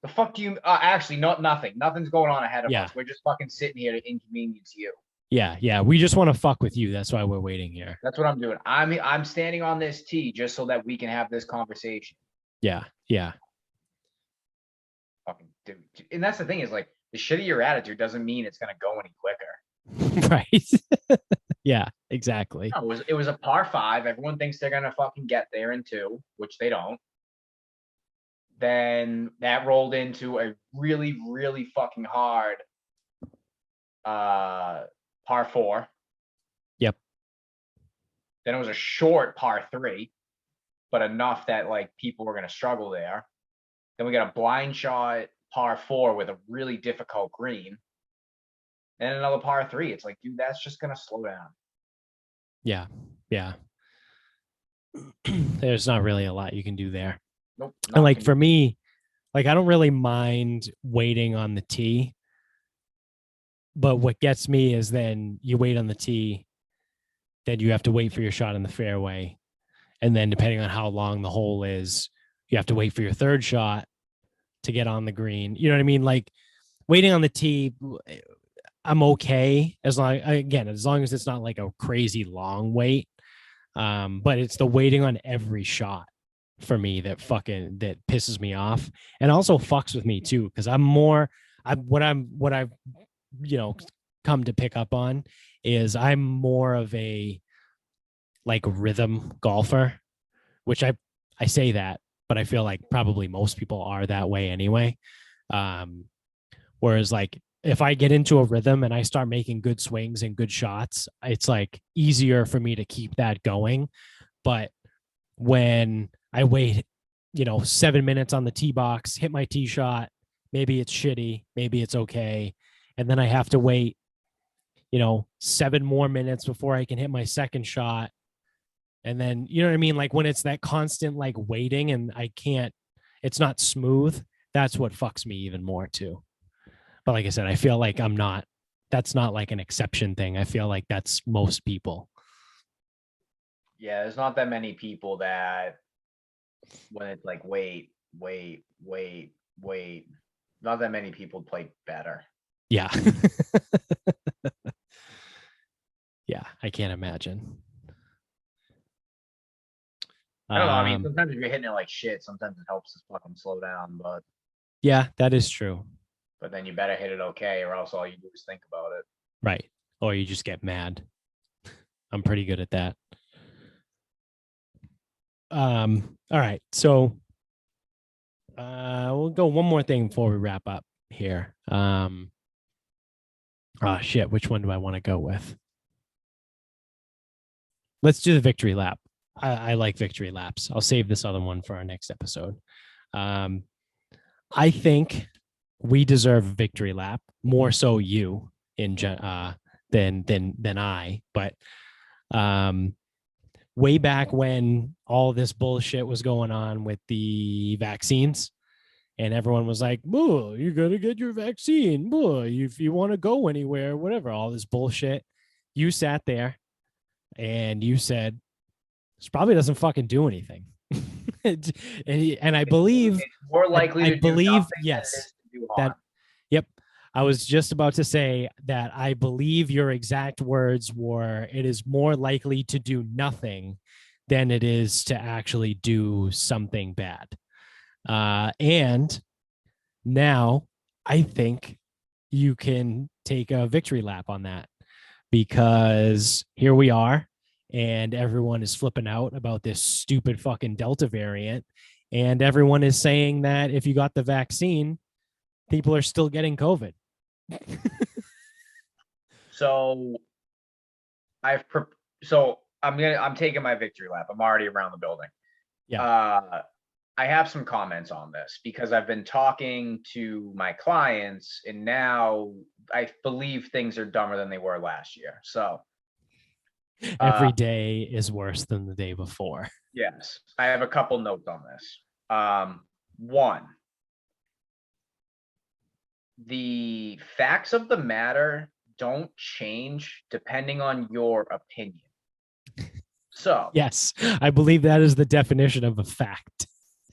The fuck do you actually nothing. Nothing's going on ahead of us. We're just fucking sitting here to inconvenience you. Yeah. We just want to fuck with you. That's why we're waiting here. That's what I'm doing. I'm standing on this tee just so that we can have this conversation. Yeah. Fucking dude. And that's the thing is, like, the shittier attitude doesn't mean it's gonna go any quicker. Right. Yeah, exactly. No, it was a par 5. Everyone thinks they're gonna fucking get there in 2, which they don't. Then that rolled into a really, really fucking hard par 4. Yep. Then it was a short par 3, but enough that like people were going to struggle there. Then we got a blind shot par 4 with a really difficult green. And another par 3. It's like, dude, that's just going to slow down. Yeah. There's not really a lot you can do there. Nope. And like for me, like I don't really mind waiting on the tee. But what gets me is then you wait on the tee, then you have to wait for your shot in the fairway. And then depending on how long the hole is, you have to wait for your third shot to get on the green. You know what I mean? Like waiting on the tee, I'm okay as long as it's not like a crazy long wait. But it's the waiting on every shot for me that pisses me off, and also fucks with me too, because what I've come to pick up on is I'm more of a like rhythm golfer, which I say that, but I feel like probably most people are that way anyway. Whereas like if I get into a rhythm and I start making good swings and good shots, it's like easier for me to keep that going. But when I wait, 7 minutes on the tee box, hit my tee shot, maybe it's shitty, maybe it's okay, and then I have to wait 7 more minutes before I can hit my second shot, And then, you know what I mean? Like when it's that constant like waiting and it's not smooth. That's what fucks me even more too. But like I said, I feel like that's not like an exception thing. I feel like that's most people. Yeah, there's not that many people that when it's like wait, not that many people play better. Yeah. Yeah, I can't imagine. I don't know. I mean, sometimes if you're hitting it like shit, sometimes it helps to fucking slow down. Yeah, that is true. But then you better hit it okay, or else all you do is think about it. Right. Or you just get mad. I'm pretty good at that. All right. So we'll go one more thing before we wrap up here. Oh shit, which one do I want to go with? Let's do the victory lap. I like victory laps. I'll save this other one for our next episode. I think we deserve a victory lap, more so you than I. But way back when all this bullshit was going on with the vaccines, and everyone was like, "Boo, you gotta get your vaccine. Boo, if you want to go anywhere, whatever." All this bullshit. You sat there and you said, "This probably doesn't fucking do anything." and I believe, It's more likely I to do believe, nothing than it yes, is to do that, harm. yep. I was just about to say that I believe your exact words were, "It is more likely to do nothing than it is to actually do something bad." And now I think you can take a victory lap on that, because here we are and everyone is flipping out about this stupid fucking Delta variant. And everyone is saying that if you got the vaccine, people are still getting COVID. So I'm taking my victory lap. I'm already around the building. Yeah. I have some comments on this because I've been talking to my clients, and now I believe things are dumber than they were last year. So Every day is worse than the day before. yes, I have a couple notes on this. One, the facts of the matter don't change depending on your opinion. So Yes, I believe that is the definition of a fact.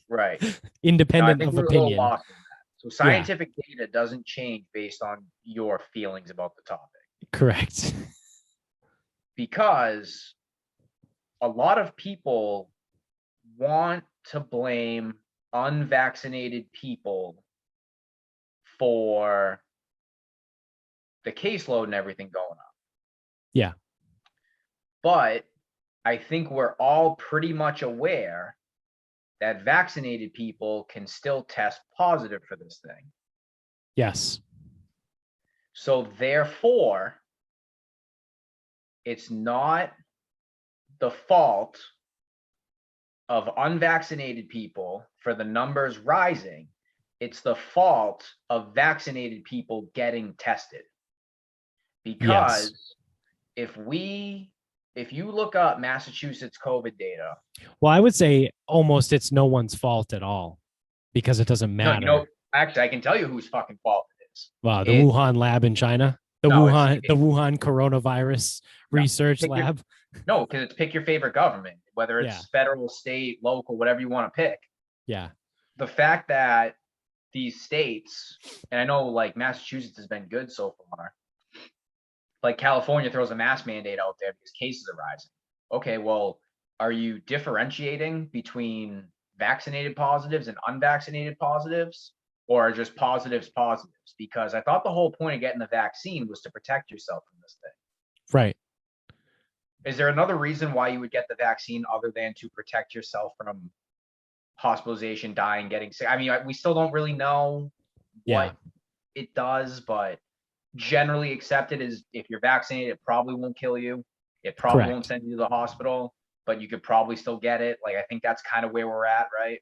right. No, I Independent think of we're a little opinion. lost in that. So scientific data doesn't change based on your feelings about the topic. Correct. Because a lot of people want to blame unvaccinated people for the caseload and everything going on. Yeah. But I think we're all pretty much aware that vaccinated people can still test positive for this thing. Yes. So therefore, it's not the fault of unvaccinated people for the numbers rising. It's the fault of vaccinated people getting tested. Because if you look up Massachusetts COVID data. Well, I would say almost it's no one's fault at all, because it doesn't matter. No, actually, I can tell you whose fucking fault it is. Wow, the Wuhan lab in China, the Wuhan coronavirus research lab. No, because it's pick your favorite government, whether it's federal, state, local, whatever you want to pick. Yeah. The fact that these states, and I know like Massachusetts has been good so far, like California throws a mask mandate out there because cases are rising. Okay, well, are you differentiating between vaccinated positives and unvaccinated positives, or just positives? Because I thought the whole point of getting the vaccine was to protect yourself from this thing. Right. Is there another reason why you would get the vaccine other than to protect yourself from hospitalization, dying, getting sick? I mean, we still don't really know what it does, but generally accepted is if you're vaccinated, it probably won't kill you. It probably won't send you to the hospital, but you could probably still get it. Like, I think that's kind of where we're at, right?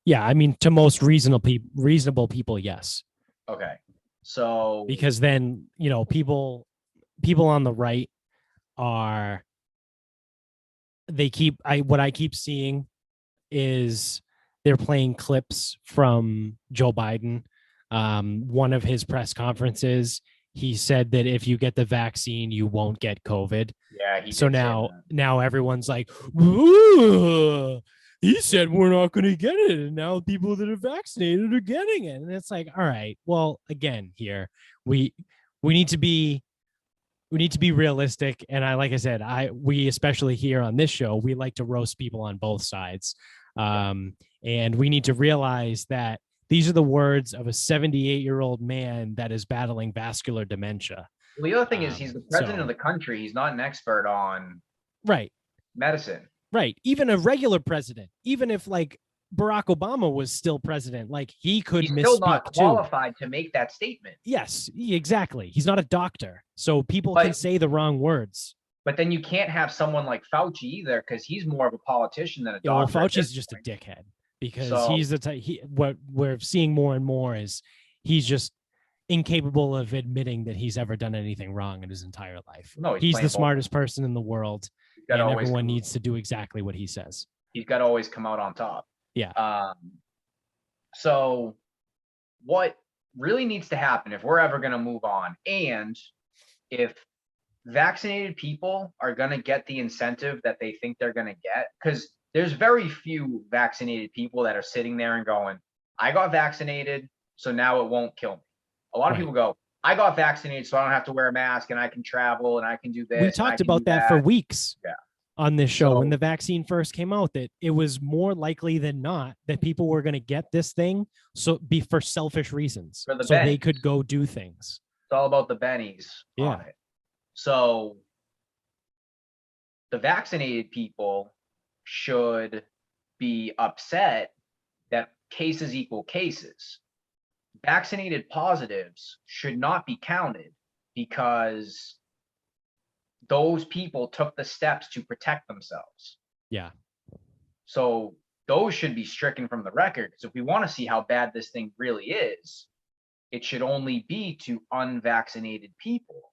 Yeah, I mean, to most reasonable people, yes. Okay. So because then, you know, people on the right are what I keep seeing is they're playing clips from Joe Biden. One of his press conferences, he said that if you get the vaccine, you won't get COVID. Yeah, he So did say now, that. now everyone's like, "Ooh, he said we're not going to get it, and now people that are vaccinated are getting it." And it's like, all right, well, again, here we we need to be realistic. And like I said, we especially here on this show, we like to roast people on both sides. And we need to realize that these are the words of a 78-year-old man that is battling vascular dementia. Well, the other thing is he's the president of So the country. He's not an expert on right, medicine. right. Even a regular president, even if like Barack Obama was still president, like he could He's still not misspeak too. qualified to make that statement. Yes, exactly. He's not a doctor, so people can But say the wrong words. but then you can't have someone like Fauci either, because he's more of a politician than a Yeah, well, doctor at Fauci's this just a point. dickhead because So he's the type. What we're seeing more and more is he's just incapable of admitting that he's ever done anything wrong in his entire life. no, he's He's the playing both. smartest person in the world, He's got to and always everyone come, needs to do exactly what he says. he's got to always come out on top. Yeah. So what really needs to happen if we're ever going to move on, and if vaccinated people are going to get the incentive that they think they're going to get, because there's very few vaccinated people that are sitting there and going, I got vaccinated, so now it won't kill me. A lot of Right. people go, I got vaccinated, so I don't have to wear a mask, and I can travel, and I can do this. We and I talked can about do that for weeks. Yeah. On this show, when So- the vaccine first came out, that it was more likely than not that people were going to get this thing for selfish reasons, For the so they bennies. could go do things. It's all about the bennies on Yeah. it. So the vaccinated people should be upset that cases equal cases. Vaccinated positives should not be counted because those people took the steps to protect themselves. Yeah. So those should be stricken from the record, because if we want to see how bad this thing really is, it should only be to unvaccinated people.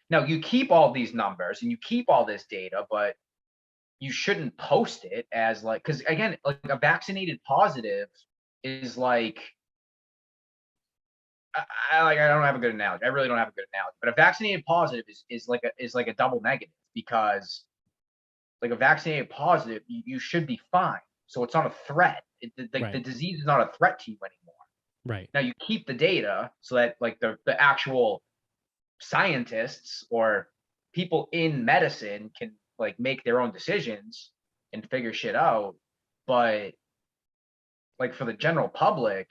Now, you keep all these numbers and you keep all this data, but you shouldn't post it as like, because again, like a vaccinated positive is like, I don't have a good analogy. I really don't have a good analogy, but a vaccinated positive is like a double negative, because like a vaccinated positive, you should be fine. So it's not a threat. Right. The disease is not a threat to you anymore. Right. Now you keep the data so that like the actual scientists or people in medicine can like make their own decisions and figure shit out. But like for the general public,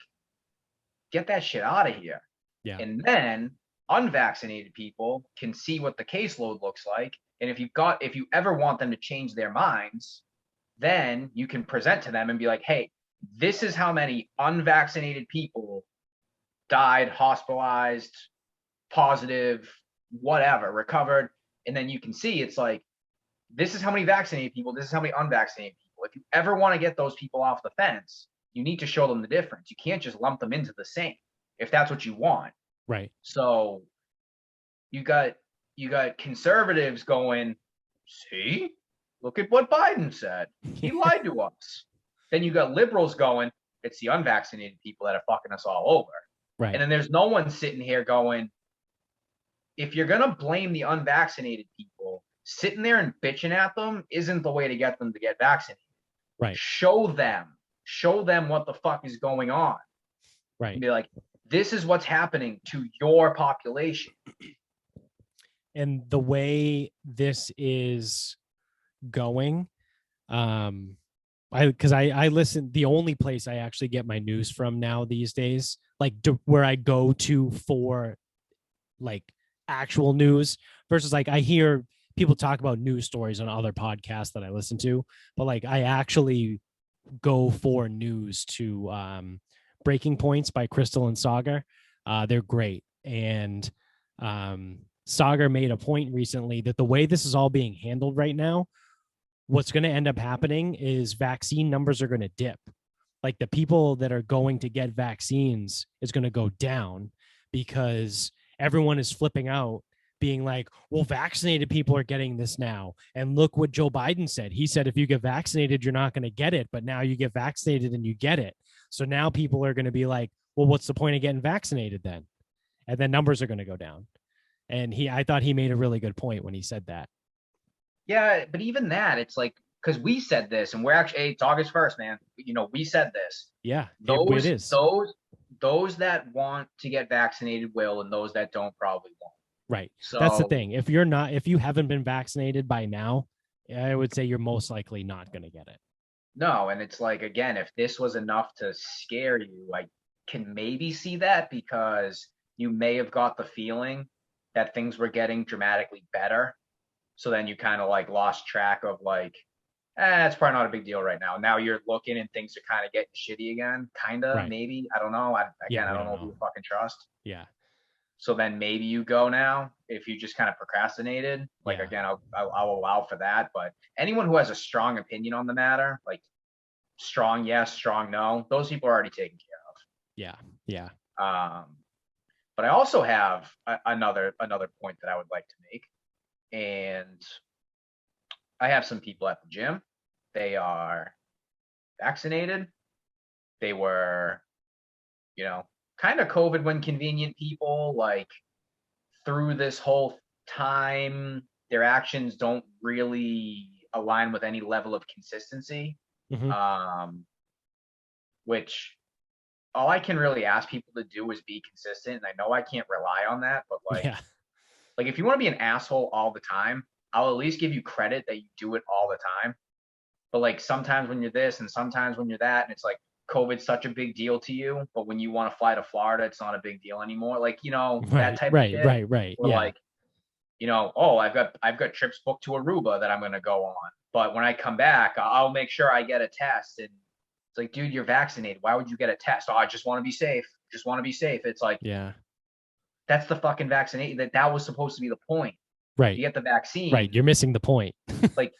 get that shit out of here. Yeah. And then unvaccinated people can see what the caseload looks like. And if you ever want them to change their minds, then you can present to them and be like, hey, this is how many unvaccinated people died, hospitalized, positive, whatever, recovered. And then you can see it's like, this is how many vaccinated people, this is how many unvaccinated people. If you ever want to get those people off the fence, you need to show them the difference. You can't just lump them into the same if that's what you want. Right. So you got conservatives going, see, look at what Biden said. He lied to us. Then you got liberals going, it's the unvaccinated people that are fucking us all over. Right. And then there's no one sitting here going, if you're going to blame the unvaccinated people, sitting there and bitching at them isn't the way to get them to get vaccinated. Right. Show them what the fuck is going on. Right. And be like, this is what's happening to your population. And the way this is going, I listen, the only place I actually get my news from now these days, like where I go to for like actual news versus like I hear people talk about news stories on other podcasts that I listen to, but like I actually go for news to Breaking Points by Crystal and Sagar. They're great. And Sagar made a point recently that the way this is all being handled right now, what's going to end up happening is vaccine numbers are going to dip. Like the people that are going to get vaccines is going to go down because everyone is flipping out being like, well, vaccinated people are getting this now. And look what Joe Biden said. He said, if you get vaccinated, you're not going to get it. But now you get vaccinated and you get it. So now people are going to be like, well, what's the point of getting vaccinated then? And then numbers are going to go down. And I thought he made a really good point when he said that. Yeah, but even that, it's like, because we said this, and we're actually, hey, it's August 1st, man. You know, we said this. Yeah, Those, it is. those that want to get vaccinated will, and those that don't probably won't. Right. So that's the thing. If you haven't been vaccinated by now, I would say you're most likely not going to get it. No, and it's like, again, if this was enough to scare you, I can maybe see that, because you may have got the feeling that things were getting dramatically better. So then you kind of like lost track of like, it's probably not a big deal right now. Now you're looking and things are kind of getting shitty again. Kind of, Right. maybe. I don't know. I don't know if know. you fucking trust. Yeah. So then maybe you go now if you just kind of procrastinated. Like, Yeah. again, I'll allow for that. But anyone who has a strong opinion on the matter, like strong yes, strong no, those people are already taken care of. Yeah. Yeah. But I also have another point that I would like to make. And I have some people at the gym. They are vaccinated. They were, kind of COVID when convenient people. Like, through this whole time, their actions don't really align with any level of consistency. Which all I can really ask people to do is be consistent. And I know I can't rely on that, but like if you want to be an asshole all the time, I'll at least give you credit that you do it all the time. But like sometimes when you're this and sometimes when you're that, and it's like COVID's such a big deal to you, but when you want to fly to Florida, it's not a big deal anymore. Like, that type of shit. Right. Or yeah. like, oh, I've got trips booked to Aruba that I'm gonna go on. But when I come back, I'll make sure I get a test. And it's like, dude, you're vaccinated. Why would you get a test? Oh, I just want to be safe. Just want to be safe. It's like, yeah. That's the fucking vaccination. That was supposed to be the point. Right. You get the vaccine. Right. You're missing the point. Like,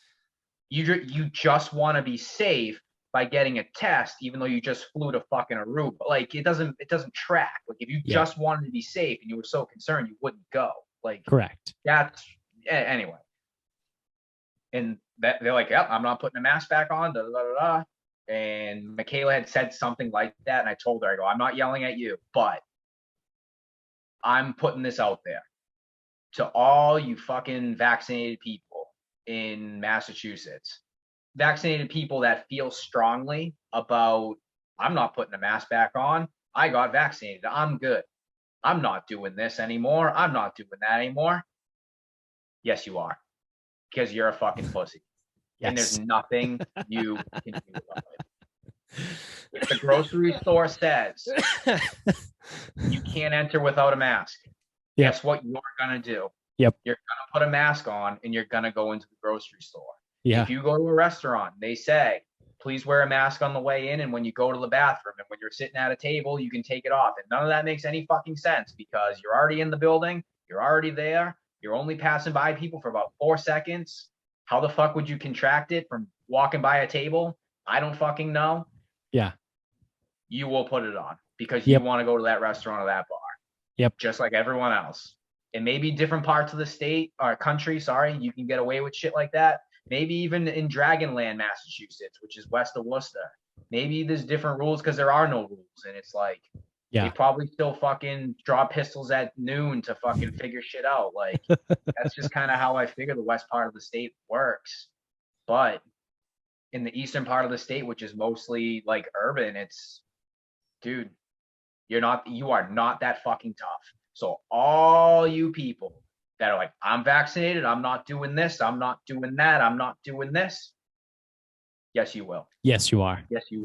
you just want to be safe by getting a test, even though you just flew to fucking Aruba. Like, it doesn't track. Like, if you just wanted to be safe and you were so concerned, you wouldn't go. Like, correct. That's anyway. And that they're like, yep, I'm not putting a mask back on. Da, da, da, da. And Michaela had said something like that, and I told her, I go, I'm not yelling at you, but I'm putting this out there to all you fucking vaccinated people in Massachusetts. Vaccinated people that feel strongly about, I'm not putting a mask back on. I got vaccinated. I'm good. I'm not doing this anymore. I'm not doing that anymore. Yes, you are. Because you're a fucking pussy. Yes. And there's nothing you can do about it. If the grocery store says you can't enter without a mask, guess what you're going to do? Yep. You're going to put a mask on and you're going to go into the grocery store. Yeah. If you go to a restaurant, they say, please wear a mask on the way in and when you go to the bathroom, and when you're sitting at a table, you can take it off. And none of that makes any fucking sense, because you're already in the building. You're already there. You're only passing by people for about 4 seconds. How the fuck would you contract it from walking by a table? I don't fucking know. Yeah. You will put it on because you want to go to that restaurant or that bar. Yep. Just like everyone else. And maybe different parts of the state or country, you can get away with shit like that. Maybe even in Dragonland, Massachusetts, which is west of Worcester. Maybe there's different rules because there are no rules. And it's like, they probably still fucking draw pistols at noon to fucking figure shit out. Like, that's just kind of how I figure the west part of the state works. But in the eastern part of the state, which is mostly like urban, it's, dude, you are not that fucking tough. So all you people that are like, I'm vaccinated, I'm not doing this, I'm not doing that, I'm not doing this. Yes, you will. Yes, you are. Yes, you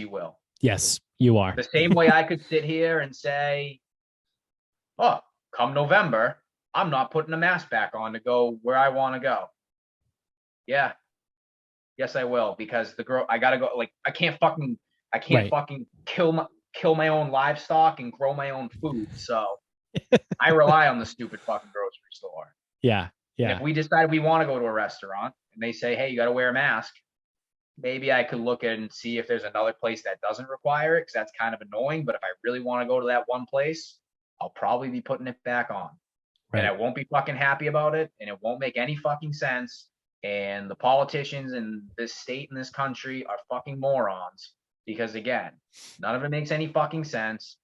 will. Yes, you are. The same way I could sit here and say, oh, come November, I'm not putting a mask back on to go where I want to go. Yeah. Yes, I will, because I gotta go. Like, I can't fucking kill my own livestock and grow my own food. So I rely on the stupid fucking grocery store. Yeah. Yeah. And if we decide we want to go to a restaurant and they say, hey, you got to wear a mask, maybe I could look and see if there's another place that doesn't require it, because that's kind of annoying. But if I really want to go to that one place, I'll probably be putting it back on. And I Right. won't be fucking happy about it, and it won't make any fucking sense. And the politicians in this state and this country are fucking morons because, again, none of it makes any fucking sense.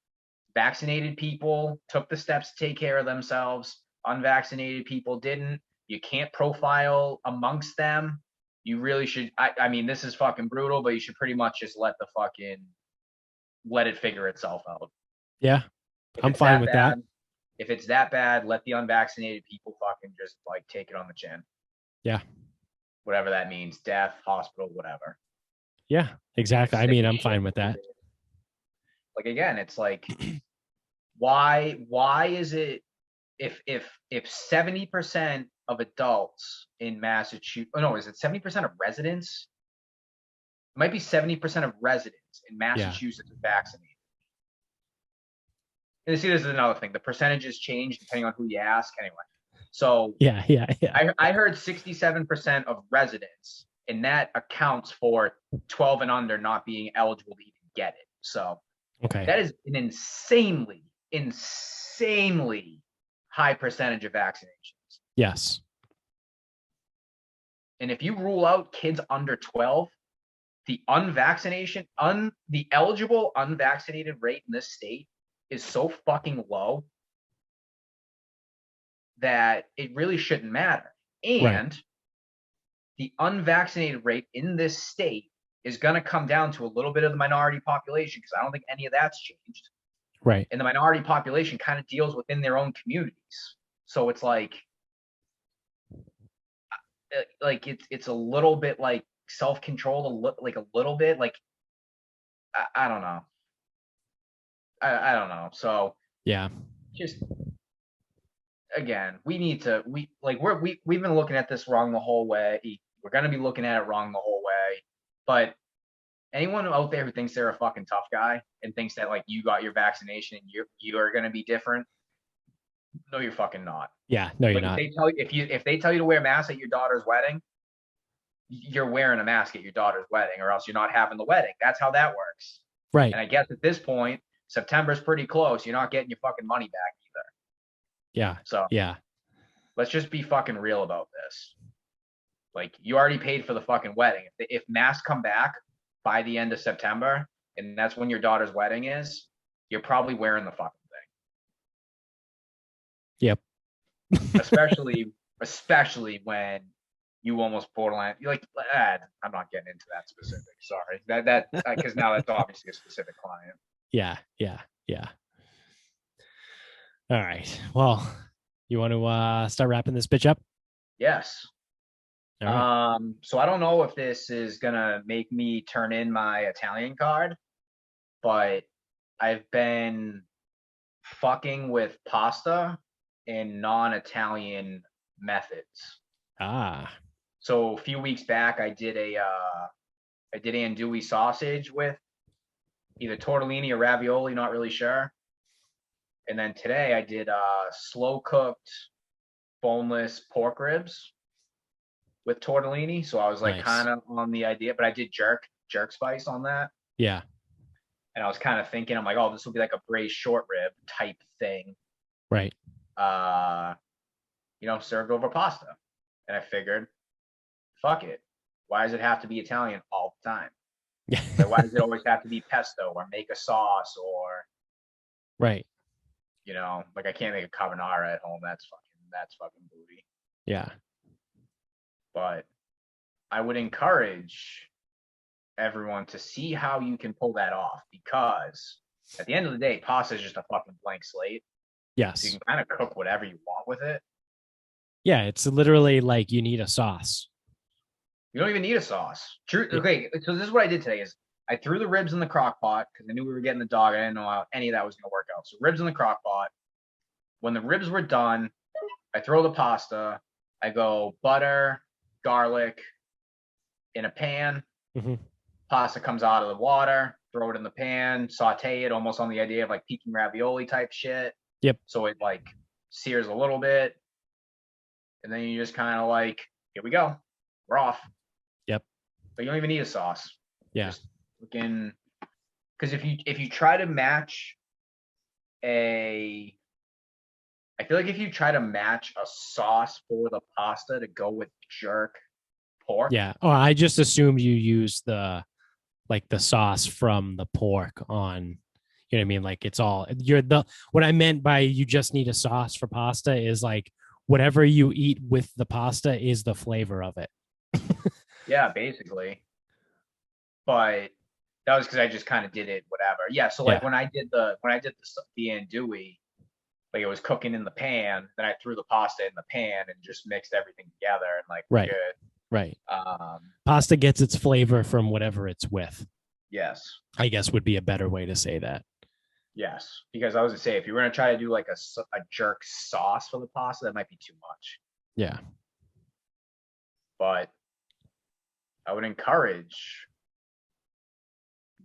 Vaccinated people took the steps to take care of themselves. Unvaccinated people didn't. You can't profile amongst them. You really should. I mean, this is fucking brutal, but you should pretty much just let it figure itself out. Yeah. If I'm it's fine that with that. bad, if it's that bad, let the unvaccinated people fucking just like take it on the chin. Yeah. Whatever that means, death, hospital, whatever. Yeah, exactly. I Sick mean, as I'm shit. fine with that. Like, again, it's like, why is it if 70% of adults in Massachusetts, oh no, is it 70% of residents? It might be 70% of residents in Yeah. Massachusetts are vaccinated. And see, this is another thing. The percentages change depending on who you ask. Anyway, so Yeah. Yeah. Yeah. I heard 67% of residents, and that accounts for 12 and under not being eligible to even get it. So Okay. that is an insanely high percentage of vaccinations. Yes. And if you rule out kids under 12, the the eligible unvaccinated rate in this state is so fucking low that it really shouldn't matter. And Right. the unvaccinated rate in this state is going to come down to a little bit of the minority population because I don't think any of that's changed. Right. And the minority population kind of deals within their own communities. So it's like it's a little bit like self-controlled, like a little bit. Like I don't know. I don't know. So Yeah. just again, we've been looking at this wrong the whole way. We're gonna be looking at it wrong the whole way. But anyone out there who thinks they're a fucking tough guy and thinks that like you got your vaccination and you're gonna be different, no, you're fucking not. Yeah. No, you're Like not. if they tell you to wear a mask at your daughter's wedding, you're wearing a mask at your daughter's wedding, or else you're not having the wedding. That's how that works. Right. And I guess at this point, September's pretty close. You're not getting your fucking money back either. Yeah. So Yeah. let's just be fucking real about this. Like, you already paid for the fucking wedding. If masks come back by the end of September, and that's when your daughter's wedding is, you're probably wearing the fucking thing. Yep. Especially when you almost borderline. You're like, I'm not getting into that specific. Sorry, that because now that's obviously a specific client. Yeah. Yeah. Yeah. All right. Well, you want to start wrapping this bitch up? Yes. All right. So I don't know if this is gonna make me turn in my Italian card, but I've been fucking with pasta in non-Italian methods. Ah. So a few weeks back, I did andouille sausage with either tortellini or ravioli, not really sure. And then today I did slow cooked boneless pork ribs with tortellini. So I was like Nice. kind of on the idea, but I did jerk spice on that. Yeah. And I was kind of thinking, I'm like, oh, this will be like a braised short rib type thing. Right. Served over pasta. And I figured, fuck it. Why does it have to be Italian all the time? Yeah. Like, why does it always have to be pesto or make a sauce or, Right. like I can't make a carbonara at home. That's fucking booty. Yeah. But I would encourage everyone to see how you can pull that off, because at the end of the day, pasta is just a fucking blank slate. Yes. So you can kind of cook whatever you want with it. Yeah. It's literally like you need a sauce. You don't even need a sauce. True. Yeah. Okay, so this is what I did today: is I threw the ribs in the crock pot because I knew we were getting the dog. I didn't know how any of that was going to work out. So ribs in the crock pot. When the ribs were done, I throw the pasta. I go butter, garlic in a pan. Mm-hmm. Pasta comes out of the water. Throw it in the pan. Saute it, almost on the idea of like peking ravioli type shit. Yep. So it like sears a little bit, and then you just kind of like, here we go, we're off. Yep. But you don't even need a sauce. Yeah. Just looking, because if you try to match a I feel like if you try to match a sauce for the pasta to go with jerk pork, Yeah. Oh, I just assumed you use the sauce from the pork on, you know what I mean? Like it's all you're the what I meant by you just need a sauce for pasta is like whatever you eat with the pasta is the flavor of it. yeah, basically. But that was because I just kind of did it, whatever. Yeah. So like Yeah. when I did the andouille, like it was cooking in the pan, then I threw the pasta in the pan and just mixed everything together and like we're Right. good. Right. Um, Pasta gets its flavor from whatever it's with, yes, I guess would be a better way to say that. yes. Because I was gonna say if you were gonna try to do like a jerk sauce for the pasta, that might be too much. Yeah. But I would encourage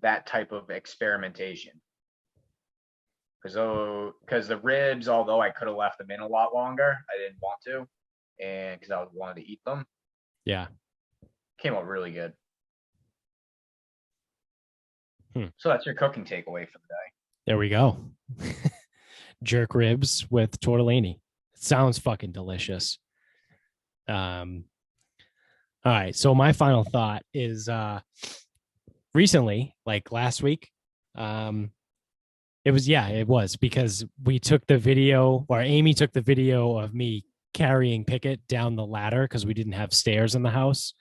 that type of experimentation. Because the ribs, although I could have left them in a lot longer, I didn't want to, and because I wanted to eat them, Yeah. came out really good. Hmm. So that's your cooking takeaway for the day. There we go. Jerk ribs with tortellini. It sounds fucking delicious. Um, all right. So my final thought is recently, like last week, it was because we took the video, or Amy took the video of me carrying Pickett down the ladder because we didn't have stairs in the house.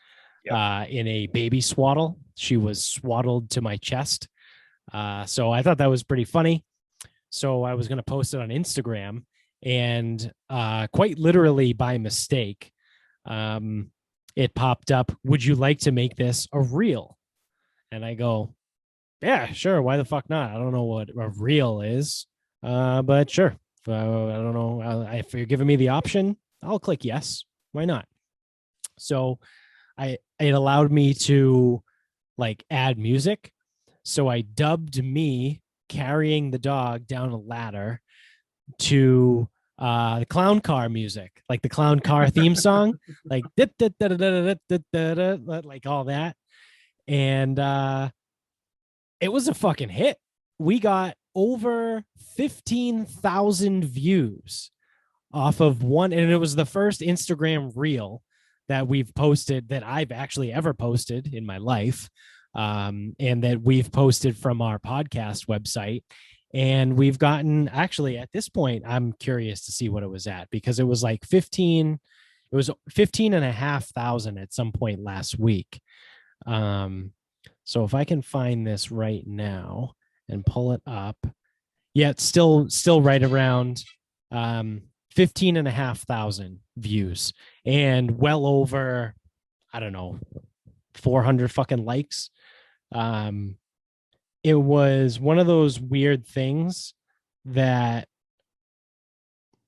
Yep. In a baby swaddle. She was swaddled to my chest. So I thought that was pretty funny. So I was going to post it on Instagram, and quite literally by mistake, it popped up. Would you like to make this a reel? And I go, yeah, sure. Why the fuck not? I don't know what a reel is, but sure. I don't know. If you're giving me the option, I'll click yes. Why not? So it allowed me to like add music. So I dubbed me carrying the dog down a ladder to the clown car music, like the clown car theme song, like like all that. And it was a fucking hit. We got over 15,000 views off of one, and it was the first Instagram reel that we've posted that I've actually ever posted in my life, and that we've posted from our podcast website. And we've gotten, actually at this point, I'm curious to see what it was at, because it was like 15, it was 15,500 at some point last week. So if I can find this right now and pull it up, yeah, it's still right around 15,500 views and well over, I don't know, 400 fucking likes. It was one of those weird things that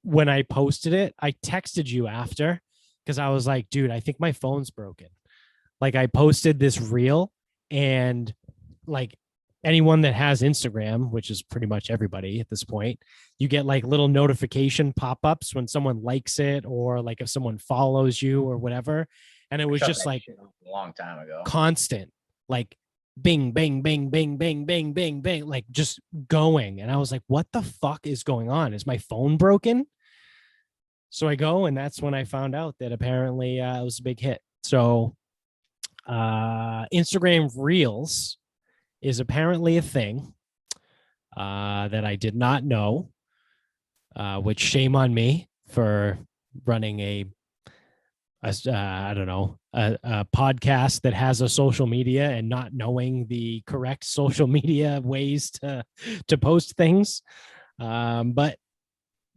when I posted it, I texted you after because I was like, dude, I think my phone's broken. Like I posted this reel, and like anyone that has Instagram, which is pretty much everybody at this point, you get like little notification pop-ups when someone likes it, or like if someone follows you or whatever. And it was Shut just that like shit off a long time ago. constant, like bing, bing, bing, bing, bing, bing, bing, bing, like just going. And I was like, what the fuck is going on? Is my phone broken? So I go, and that's when I found out that apparently it was a big hit. So Instagram Reels is apparently a thing that I did not know, which shame on me for running I don't know, a podcast that has a social media and not knowing the correct social media ways to post things. But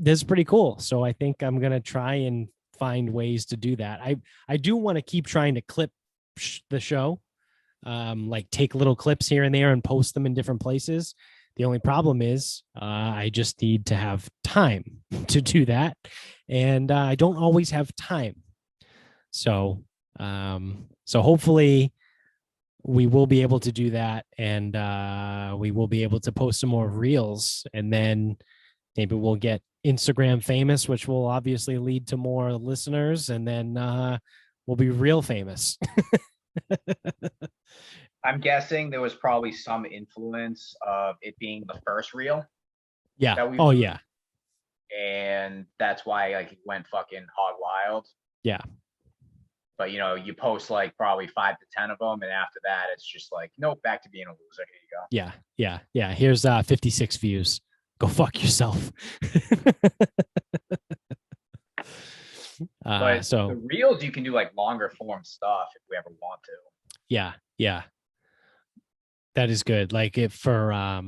this is pretty cool. So I think I'm going to try and find ways to do that. I do want to keep trying to clip the show, like take little clips here and there and post them in different places. The only problem is I just need to have time to do that. And I don't always have time. So, so hopefully we will be able to do that, and we will be able to post some more reels, and then maybe we'll get Instagram famous, which will obviously lead to more listeners, and then we'll be real famous. I'm guessing there was probably some influence of it being the first reel Yeah. that we. Oh, yeah. and that's why like he went fucking hog wild. Yeah. But you know, you post like probably 5 to 10 of them, and after that, it's just like, nope, back to being a loser. Here you go. Yeah. Yeah. Yeah. Here's 56 views. Go fuck yourself. But So the reels, you can do like longer form stuff if we ever want to. yeah, yeah, that is good. Like if for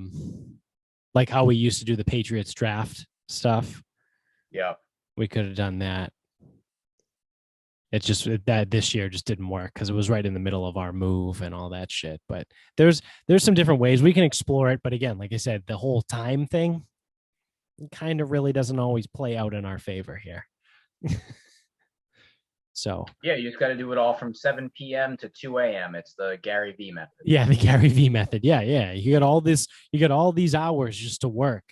like how we used to do the Patriots draft stuff, Yeah. we could have done that. It's just that this year just didn't work because it was right in the middle of our move and all that shit. But there's some different ways we can explore it. But again, like I said, the whole time thing kind of really doesn't always play out in our favor here. So yeah, you just got to do it all from 7 p.m. to 2 a.m. It's the Gary V method. Yeah, the Gary V method. Yeah, yeah. You get all this. You get all these hours just to work.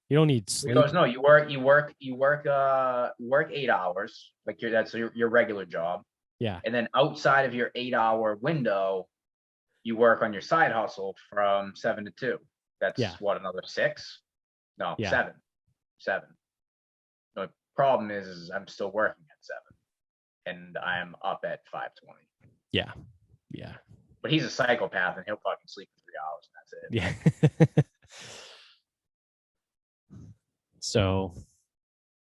You don't need sleep. Because no, you work 8 hours, like that's your regular job. Yeah. And then outside of your 8 hour window, you work on your side hustle from 7 to 2. That's what, another 6? No, 7. 7. The problem is I'm still working at 7, and I'm up at 5:20. Yeah. Yeah. But he's a psychopath, and he'll fucking sleep for 3 hours, and that's Yeah. it. So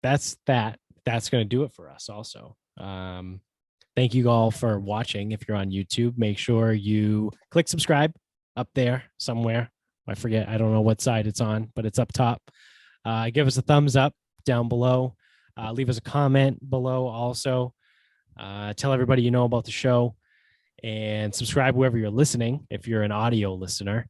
that's that. That's going to do it for us also. Thank you all for watching. If you're on YouTube, make sure you click subscribe up there somewhere. I forget. I don't know what side it's on, but it's up top. Give us a thumbs up down below. Leave us a comment below also. Tell everybody you know about the show, and subscribe wherever you're listening if you're an audio listener.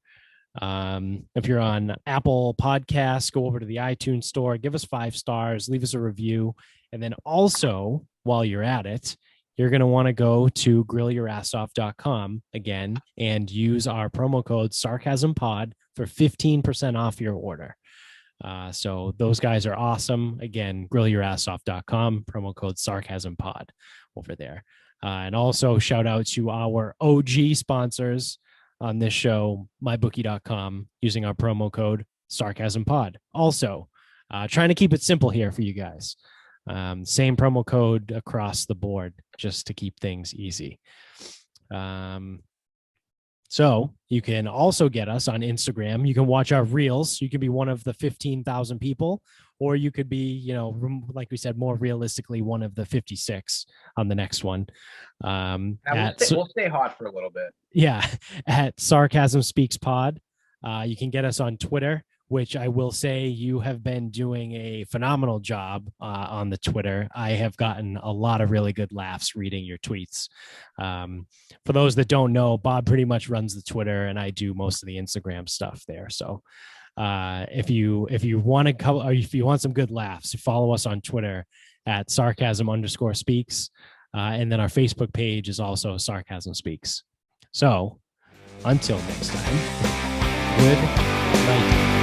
If you're on Apple Podcasts, go over to the iTunes store, give us 5 stars, leave us a review. And then also, while you're at it, you're going to want to go to grillyourassoff.com again and use our promo code SarcasmPod for 15% off your order. So those guys are awesome. Again, grillyourassoff.com, promo code SarcasmPod over there. And also shout out to our OG sponsors on this show, mybookie.com, using our promo code SarcasmPod. Also, trying to keep it simple here for you guys. Same promo code across the board, just to keep things easy. So you can also get us on Instagram. You can watch our reels. You can be one of the 15,000 people, or you could be, you know, like we said, more realistically, one of the 56 on the next one. We'll stay hot for a little bit. Yeah, at Sarcasm Speaks Pod. You can get us on Twitter, which I will say you have been doing a phenomenal job on the Twitter. I have gotten a lot of really good laughs reading your tweets. For those that don't know, Bob pretty much runs the Twitter, and I do most of the Instagram stuff there. So if you want to or if you want some good laughs, follow us on Twitter at sarcasm_speaks. And then our Facebook page is also Sarcasm Speaks. So until next time, good night.